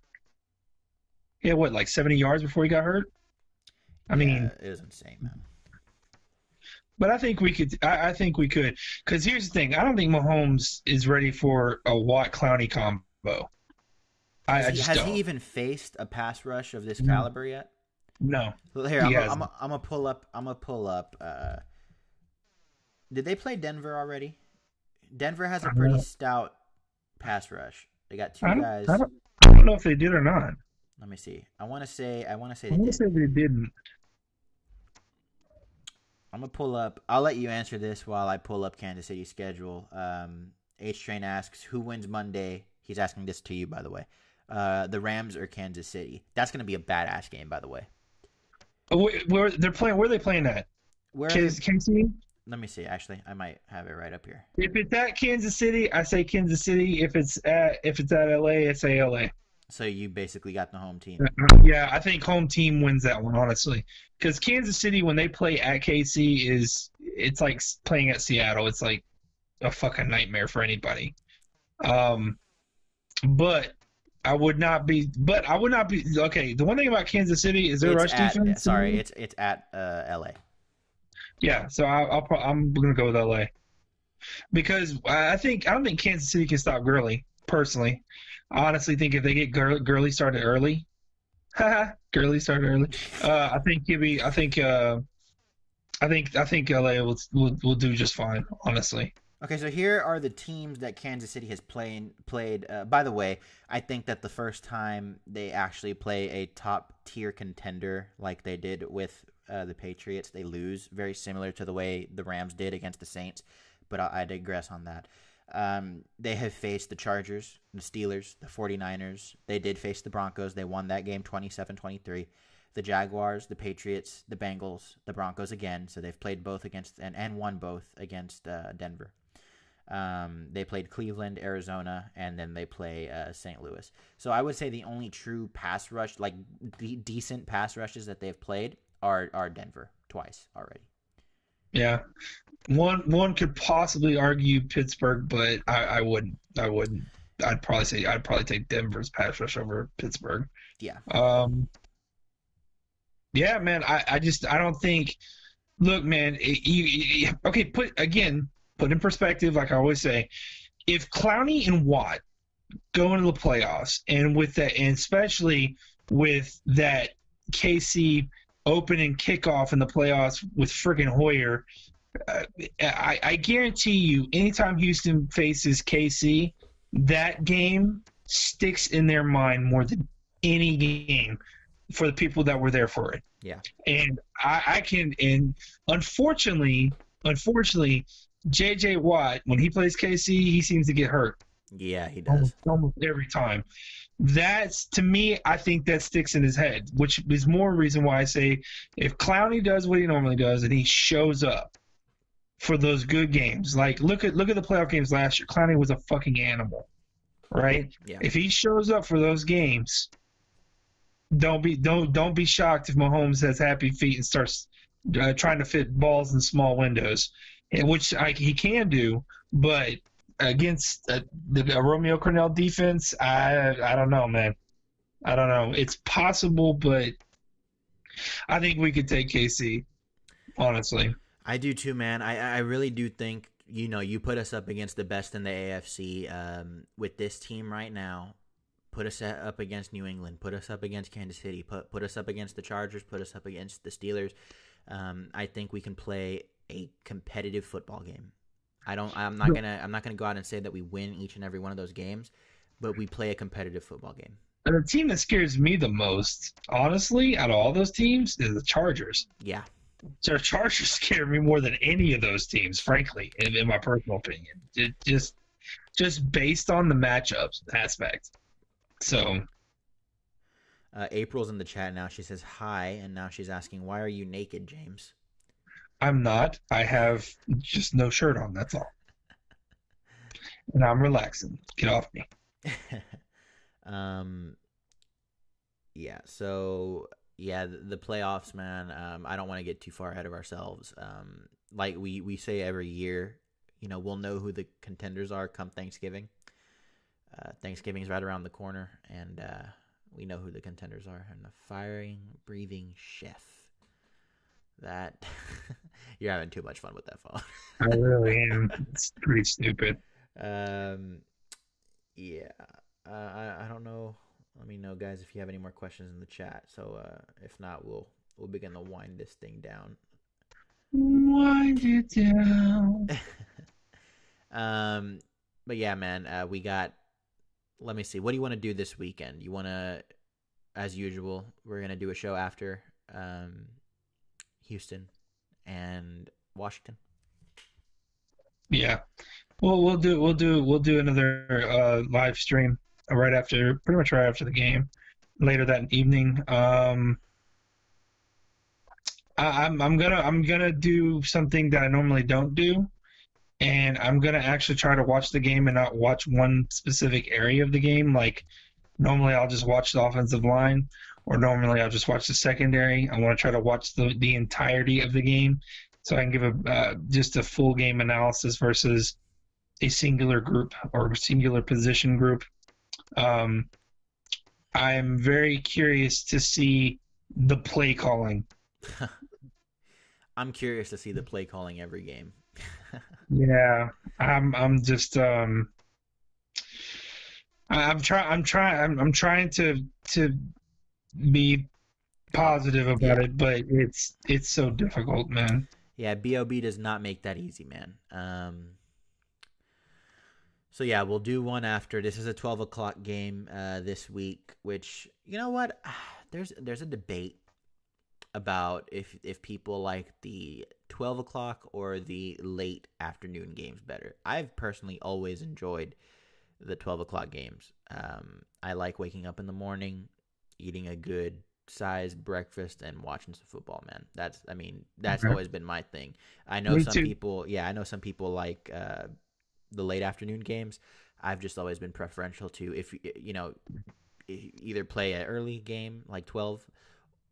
He had, like 70 yards before he got hurt? I mean, it was insane, man. But I think we could. I think we could. Because here's the thing. I don't think Mahomes is ready for a Watt-Clowney combo. Has he even faced a pass rush of this caliber yet? No. Well, here, I'm gonna pull up. Did they play Denver already? Denver has a pretty stout pass rush. They got two guys. I don't know if they did or not. Let me see. I want to say they didn't. I'm gonna pull up. I'll let you answer this while I pull up Kansas City's schedule. H Train asks, who wins Monday? He's asking this to you, by the way. The Rams or Kansas City? That's gonna be a badass game, by the way. Where they're playing? Where are they playing at? Kansas City? Let me see. Actually, I might have it right up here. If it's at Kansas City, I say Kansas City. If it's at LA, I say LA. So you basically got the home team. Yeah, I think home team wins that one, honestly. Because Kansas City, when they play at KC, it's like playing at Seattle. It's like a fucking nightmare for anybody. But I would not be. Okay, the one thing about Kansas City is their rush defense. Sorry, it's at LA. Yeah, so I'm gonna go with LA. because I don't think Kansas City can stop Gurley personally. I honestly think if they get Gurley started early, Gurley started early. I think he'll be. I think LA will do just fine. Honestly. Okay, so here are the teams that Kansas City has played. By the way, I think that the first time they actually play a top tier contender like they did with the Patriots, they lose, very similar to the way the Rams did against the Saints. But I digress on that. They have faced the Chargers, the Steelers, the 49ers. They did face the Broncos. They won that game 27-23. The Jaguars, the Patriots, the Bengals, the Broncos again. So they've played both against and won both against Denver. They played Cleveland, Arizona, and then they play St. Louis. So I would say the only true pass rush, like decent pass rushes that they've played are Denver twice already. Yeah, one could possibly argue Pittsburgh, but I wouldn't. I'd probably take Denver's pass rush over Pittsburgh. Yeah. Yeah, man. I don't think. Look, man. Okay. Put in perspective, like I always say, if Clowney and Watt go into the playoffs, and with that, and especially with that KC opening kickoff in the playoffs with friggin' Hoyer, I guarantee you, anytime Houston faces KC, that game sticks in their mind more than any game for the people that were there for it. Yeah. And and unfortunately, J.J. Watt, when he plays KC, he seems to get hurt. Yeah, he does. Almost every time. That's, to me, I think that sticks in his head, which is more reason why I say if Clowney does what he normally does and he shows up for those good games, like look at the playoff games last year, Clowney was a fucking animal, right? Yeah. If he shows up for those games, don't be shocked if Mahomes has happy feet and starts trying to fit balls in small windows, which he can do, but against the Romeo Cornell defense, I don't know, man. I don't know. It's possible, but I think we could take KC, honestly. I do too, man. I really do think, you put us up against the best in the AFC with this team right now. Put us up against New England. Put us up against Kansas City. Put us up against the Chargers. Put us up against the Steelers. I think we can play a competitive football game. I'm not gonna go out and say that we win each and every one of those games, but we play a competitive football game. And the team that scares me the most, honestly, out of all those teams, is the Chargers. Yeah. So Chargers scare me more than any of those teams, frankly, in my personal opinion. It just based on the matchups aspect. So April's in the chat now. She says hi, and now she's asking, why are you naked, James? I'm not. I have just no shirt on. That's all. And I'm relaxing. Get off me. Yeah. So yeah, the playoffs, man. I don't want to get too far ahead of ourselves. Like we say every year, we'll know who the contenders are come Thanksgiving. Thanksgiving's right around the corner, and we know who the contenders are. And the firing, breathing chef. That you're having too much fun with that phone. I really am. It's pretty stupid. Yeah. I don't know. Let me know, guys, if you have any more questions in the chat. So if not, we'll begin to wind this thing down. Wind it down. But yeah, man, we got. Let me see. What do you want to do this weekend? You want to, as usual, we're gonna do a show after Houston and Washington. Yeah. Well, we'll do another live stream pretty much right after the game, later that evening. I'm gonna do something that I normally don't do, and I'm gonna actually try to watch the game and not watch one specific area of the game. Like normally I'll just watch the offensive line, or normally I'll just watch the secondary. I want to try to watch the entirety of the game, so I can give just a full game analysis versus a singular group or singular position group. I'm very curious to see the play calling. I'm curious to see the play calling every game. Yeah, I'm just I'm trying to be positive about Yeah. it, but it's so difficult, man. Yeah, BOB does not make that easy, man. So yeah, we'll do one after. This is a 12 o'clock game this week, which, you know what? There's a debate about if people like the 12 o'clock or the late afternoon games better. I've personally always enjoyed the 12 o'clock games. I like waking up in the morning, eating a good sized breakfast and watching some football, man. That's Okay. always been my thing. Me too. I know some people like the late afternoon games. I've just always been preferential to, if you know, either play an early game like 12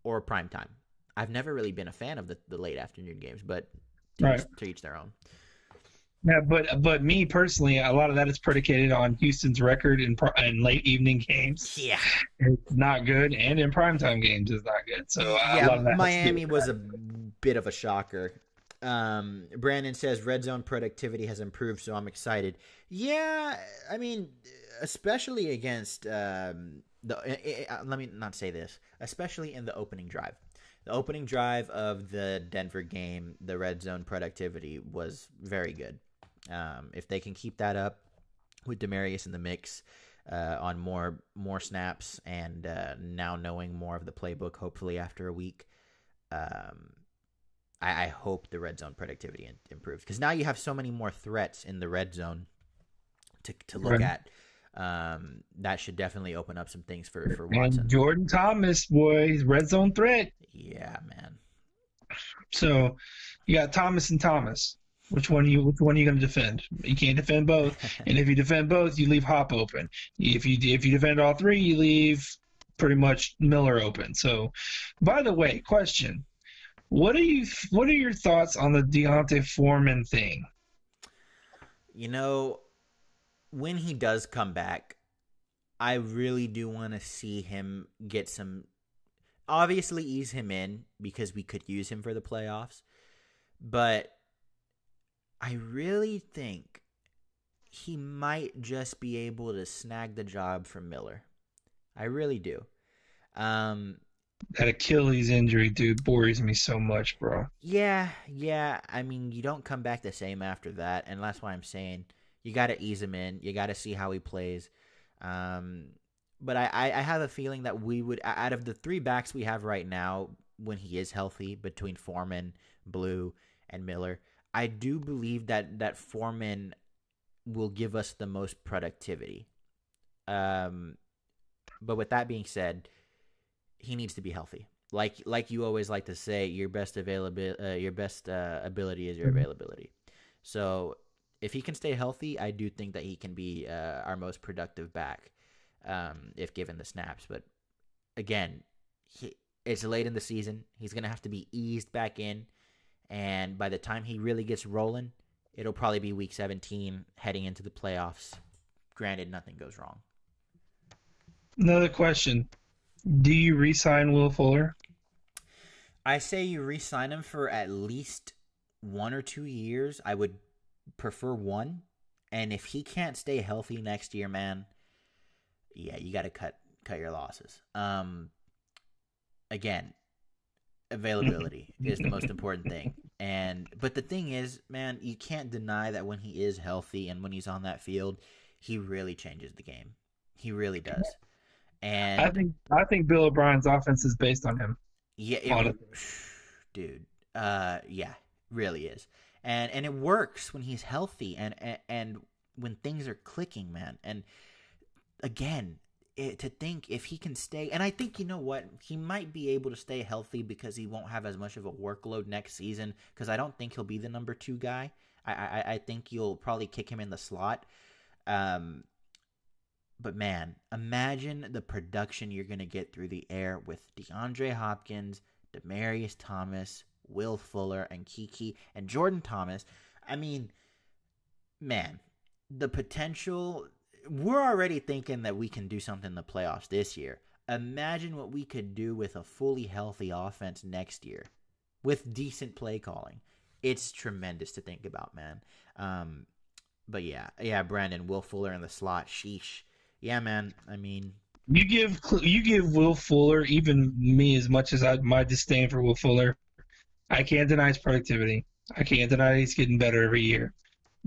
or prime time. I've never really been a fan of the late afternoon games, but Right. to each their own. Yeah, but me personally, a lot of that is predicated on Houston's record in late evening games. Yeah. It's not good, and in primetime games is not good. So a Yeah, lot of that has to do Miami with was that. a bit of a shocker. Brandon says red zone productivity has improved, so I'm excited. Yeah, I mean, especially against let me not say this, especially in the opening drive. The opening drive of the Denver game, the red zone productivity was very good. If they can keep that up with Demarius in the mix on more snaps and now knowing more of the playbook, hopefully after a week, I hope the red zone productivity improves, because now you have so many more threats in the red zone to look Right. at. That should definitely open up some things for And Watson. Jordan Thomas, boy, he's red zone threat. Yeah, man. So you got Thomas and Thomas. Which one are you going to defend? You can't defend both. And if you defend both, you leave Hop open. If you defend all three, you leave pretty much Miller open. So, by the way, question: what are your thoughts on the Deontay Foreman thing? You know, when he does come back, I really do want to see him get some. Obviously, ease him in because we could use him for the playoffs. But I really think he might just be able to snag the job from Miller. I really do. Um, That Achilles injury, dude, worries me so much, bro. yeah. I mean, you don't come back the same after that, and that's why I'm saying you got to ease him in. You got to see how he plays. Um, but I have a feeling that we would, out of the three backs we have right now, when he is healthy, between Foreman, Blue, and Miller, I do believe that Foreman will give us the most productivity. Um, but with that being said, he needs to be healthy. Like you always like to say, your best ability is your availability. So if he can stay healthy, I do think that he can be our most productive back, if given the snaps. But again, it's late in the season. He's gonna have to be eased back in, and by the time he really gets rolling, it'll probably be week 17, heading into the playoffs. Granted, nothing goes wrong. Another question: do you re-sign Will Fuller? I say you re-sign him for at least 1 or 2 years. I would prefer one. And if he can't stay healthy next year, man, yeah, you got to cut your losses. Again, availability is the most important thing. But the thing is, man, you can't deny that when he is healthy and when he's on that field, he really changes the game. He really does. And I think Bill O'Brien's offense is based on him. yeah, dude, yeah, really is. And it works when he's healthy and when things are clicking, man. And again, to think if he can stay, and I think, you know what, he might be able to stay healthy because he won't have as much of a workload next season, because I don't think he'll be the number 2 guy. I think you'll probably kick him in the slot. But man, imagine the production you're going to get through the air with DeAndre Hopkins, Demaryius Thomas, Will Fuller, and Kiki, and Jordan Thomas. I mean, man, the potential. We're already thinking that we can do something in the playoffs this year. Imagine what we could do with a fully healthy offense next year with decent play calling. It's tremendous to think about, man. But yeah, Brandon, Will Fuller in the slot. Sheesh. Yeah, man. I mean, You give Will Fuller, even me, as much as my disdain for Will Fuller. I can't deny his productivity. I can't deny he's getting better every year.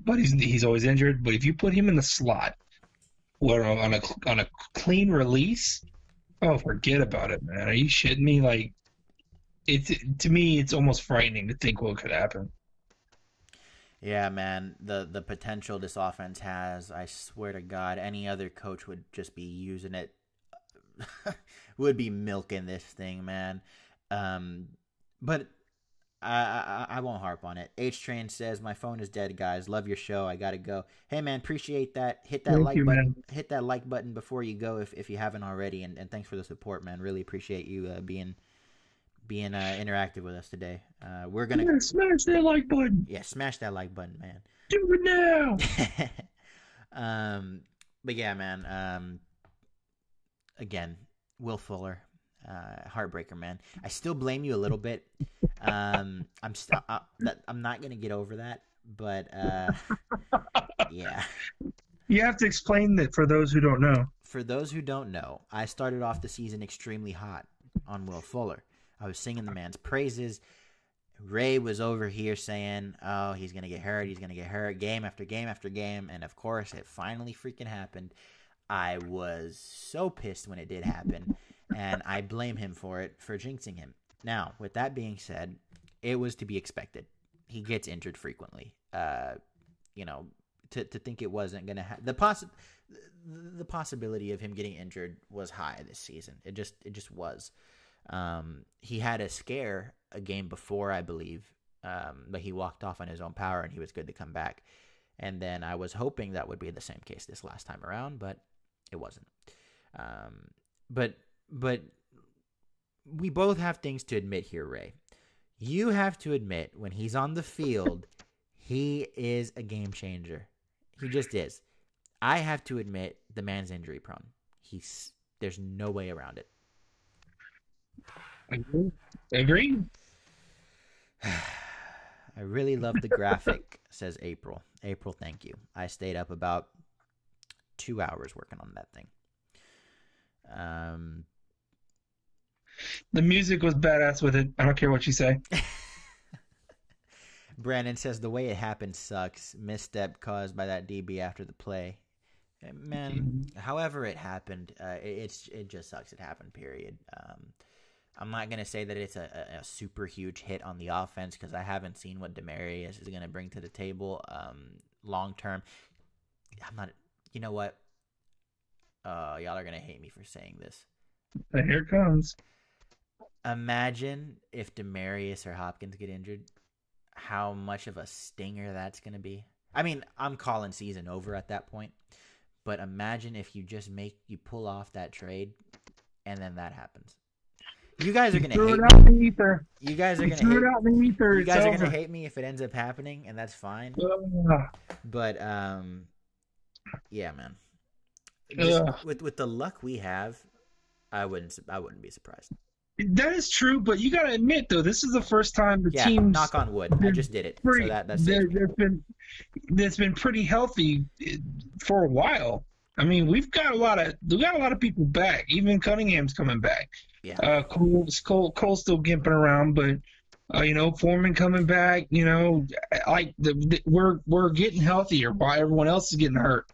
But he's always injured. But if you put him in the slot, or on a clean release, oh, forget about it, man. Are you shitting me? Like, to me, it's almost frightening to think what could happen. yeah, man. The potential this offense has, I swear to God, any other coach would just be using it. Would be milking this thing, man. But I won't harp on it. H Train says my phone is dead, guys. Love your show. I gotta go. Hey man, appreciate that. Hit that like button. Man. Hit that like button before you go if you haven't already. And thanks for the support, man. Really appreciate you being interactive with us today. We're gonna smash that like button. Yeah, smash that like button, man. Do it now. But yeah, man. Again, Will Fuller. Heartbreaker, man. I still blame you a little bit. I'm not gonna get over that, but yeah. You have to explain that for those who don't know. For those who don't know, I started off the season extremely hot on Will Fuller. I was singing the man's praises. Ray was over here saying, "Oh, he's gonna get hurt. He's gonna get hurt." Game after game after game, and of course, it finally freaking happened. I was so pissed when it did happen. And I blame him for jinxing him. Now, with that being said, it was to be expected. He gets injured frequently. To think it wasn't going to happen. The possibility of him getting injured was high this season. It just was. He had a scare a game before, I believe, but he walked off on his own power and he was good to come back. And then I was hoping that would be the same case this last time around, but it wasn't. But we both have things to admit here, Ray. You have to admit when he's on the field, he is a game changer. He just is. I have to admit the man's injury prone. There's no way around it. Agree. I really love the graphic, says April. April, thank you. I stayed up about 2 hours working on that thing. The music was badass with it. I don't care what you say. Brandon says the way it happened sucks. Misstep caused by that DB after the play. Man, however it happened, it just sucks. It happened, period. I'm not going to say that it's a super huge hit on the offense because I haven't seen what Demarius is going to bring to the table long term. I'm not. You know what? Y'all are going to hate me for saying this. Here it comes. Imagine if Demarius or Hopkins get injured, how much of a stinger that's going to be. I mean, I'm calling season over at that point, but imagine if you just pull off that trade and then that happens. You guys are going to hate me. You guys are going to hate me if it ends up happening, and that's fine. But yeah, man. With the luck we have, I wouldn't be surprised. That is true, but you got to admit though, this is the first time the team. Knock on wood. I just did it. So that's been pretty healthy for a while. I mean, we got a lot of people back. Even Cunningham's coming back. Yeah. Cole's still gimping around, but Foreman coming back. Like we're getting healthier while everyone else is getting hurt.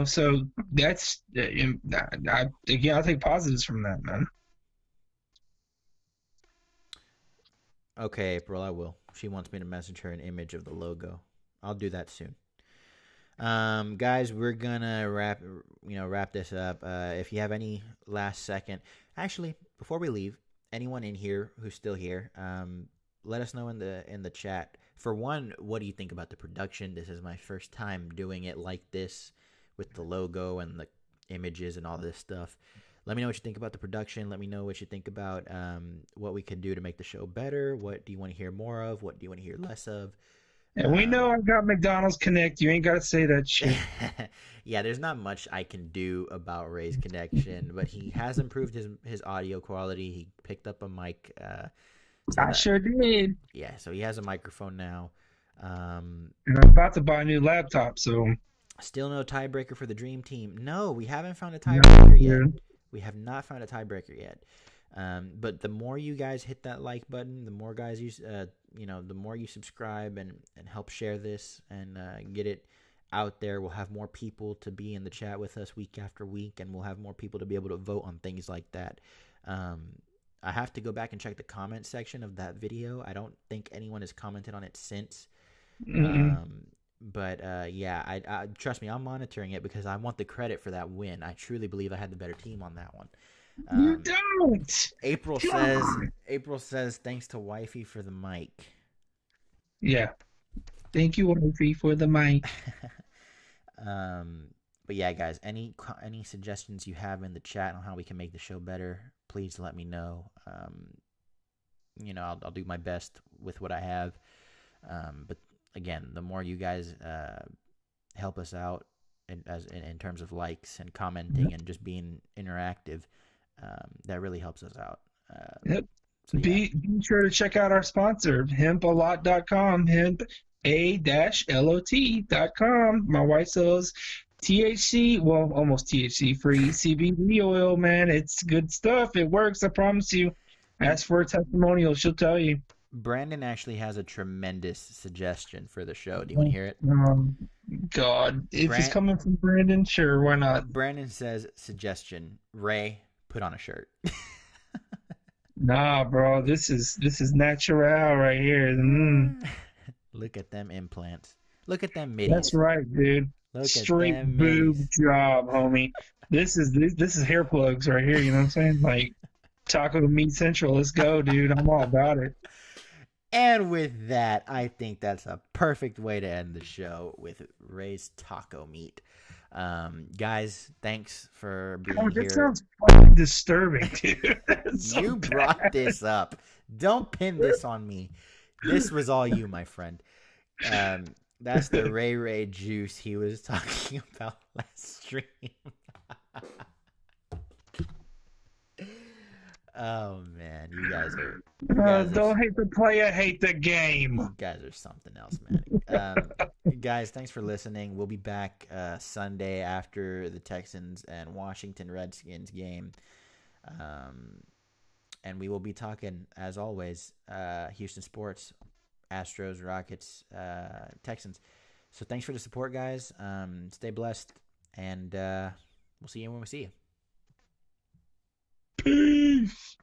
So that's I take positives from that, man. Okay, April, I will. She wants me to message her an image of the logo. I'll do that soon. Guys, we're gonna wrap this up. If you have any last second, actually, before we leave, anyone in here who's still here, let us know in the chat. For one, what do you think about the production? This is my first time doing it like this with the logo and the images and all this stuff. Let me know what you think about the production. Let me know what you think about what we can do to make the show better. What do you want to hear more of? What do you want to hear less of? And we know I've got McDonald's Connect. You ain't got to say that shit. Yeah, there's not much I can do about Ray's connection, but he has improved his audio quality. He picked up a mic. I sure did. Yeah, so he has a microphone now. And I'm about to buy a new laptop, so Still no tiebreaker for the dream team. No, we haven't found a no, tiebreaker yet. dude. We have not found a tiebreaker yet. But the more you guys hit that like button, the more guys the more you subscribe and help share this and get it out there. We'll have more people to be in the chat with us week after week, and we'll have more people to be able to vote on things like that. I have to go back and check the comment section of that video. I don't think anyone has commented on it since. But yeah, I trust me, I'm monitoring it because I want the credit for that win. I truly believe I had the better team on that one. You don't. April says thanks to Wifey for the mic. Yeah. Thank you, Wifey, for the mic. But yeah, guys, any suggestions you have in the chat on how we can make the show better, please let me know. I'll do my best with what I have. But again, the more you guys help us out in terms of likes and commenting and just being interactive, that really helps us out. Yep. So, yeah. Be sure to check out our sponsor, hempalot.com, hemp-a-lot.com. My wife sells THC, well, almost THC-free CBD oil, man. It's good stuff. It works, I promise you. Ask for a testimonial, she'll tell you. Brandon actually has a tremendous suggestion for the show. Do you want to hear it? God. If it's coming from Brandon, sure, why not? Brandon says, suggestion, Ray, put on a shirt. Nah, bro, this is natural right here. Look at them implants. Look at them middies. That's right, dude. Look Straight at them boob middies. job, homie. This is hair plugs right here. You know what I'm saying? Like Taco Meat Central. Let's go, dude. I'm all about it. And with that, I think that's a perfect way to end the show with Ray's Taco Meat. Guys, thanks for being here. That sounds fucking disturbing, dude. You brought this up. Don't pin this on me. This was all you, my friend. That's the Ray juice he was talking about last stream. Oh man, you guys are don't hate the player, hate the game. You guys are something else, man. Guys, thanks for listening. We'll be back Sunday after the Texans and Washington Redskins game. And we will be talking, as always, Houston sports, Astros, Rockets, Texans. So thanks for the support, guys. Stay blessed, and we'll see you when we see you. Peace.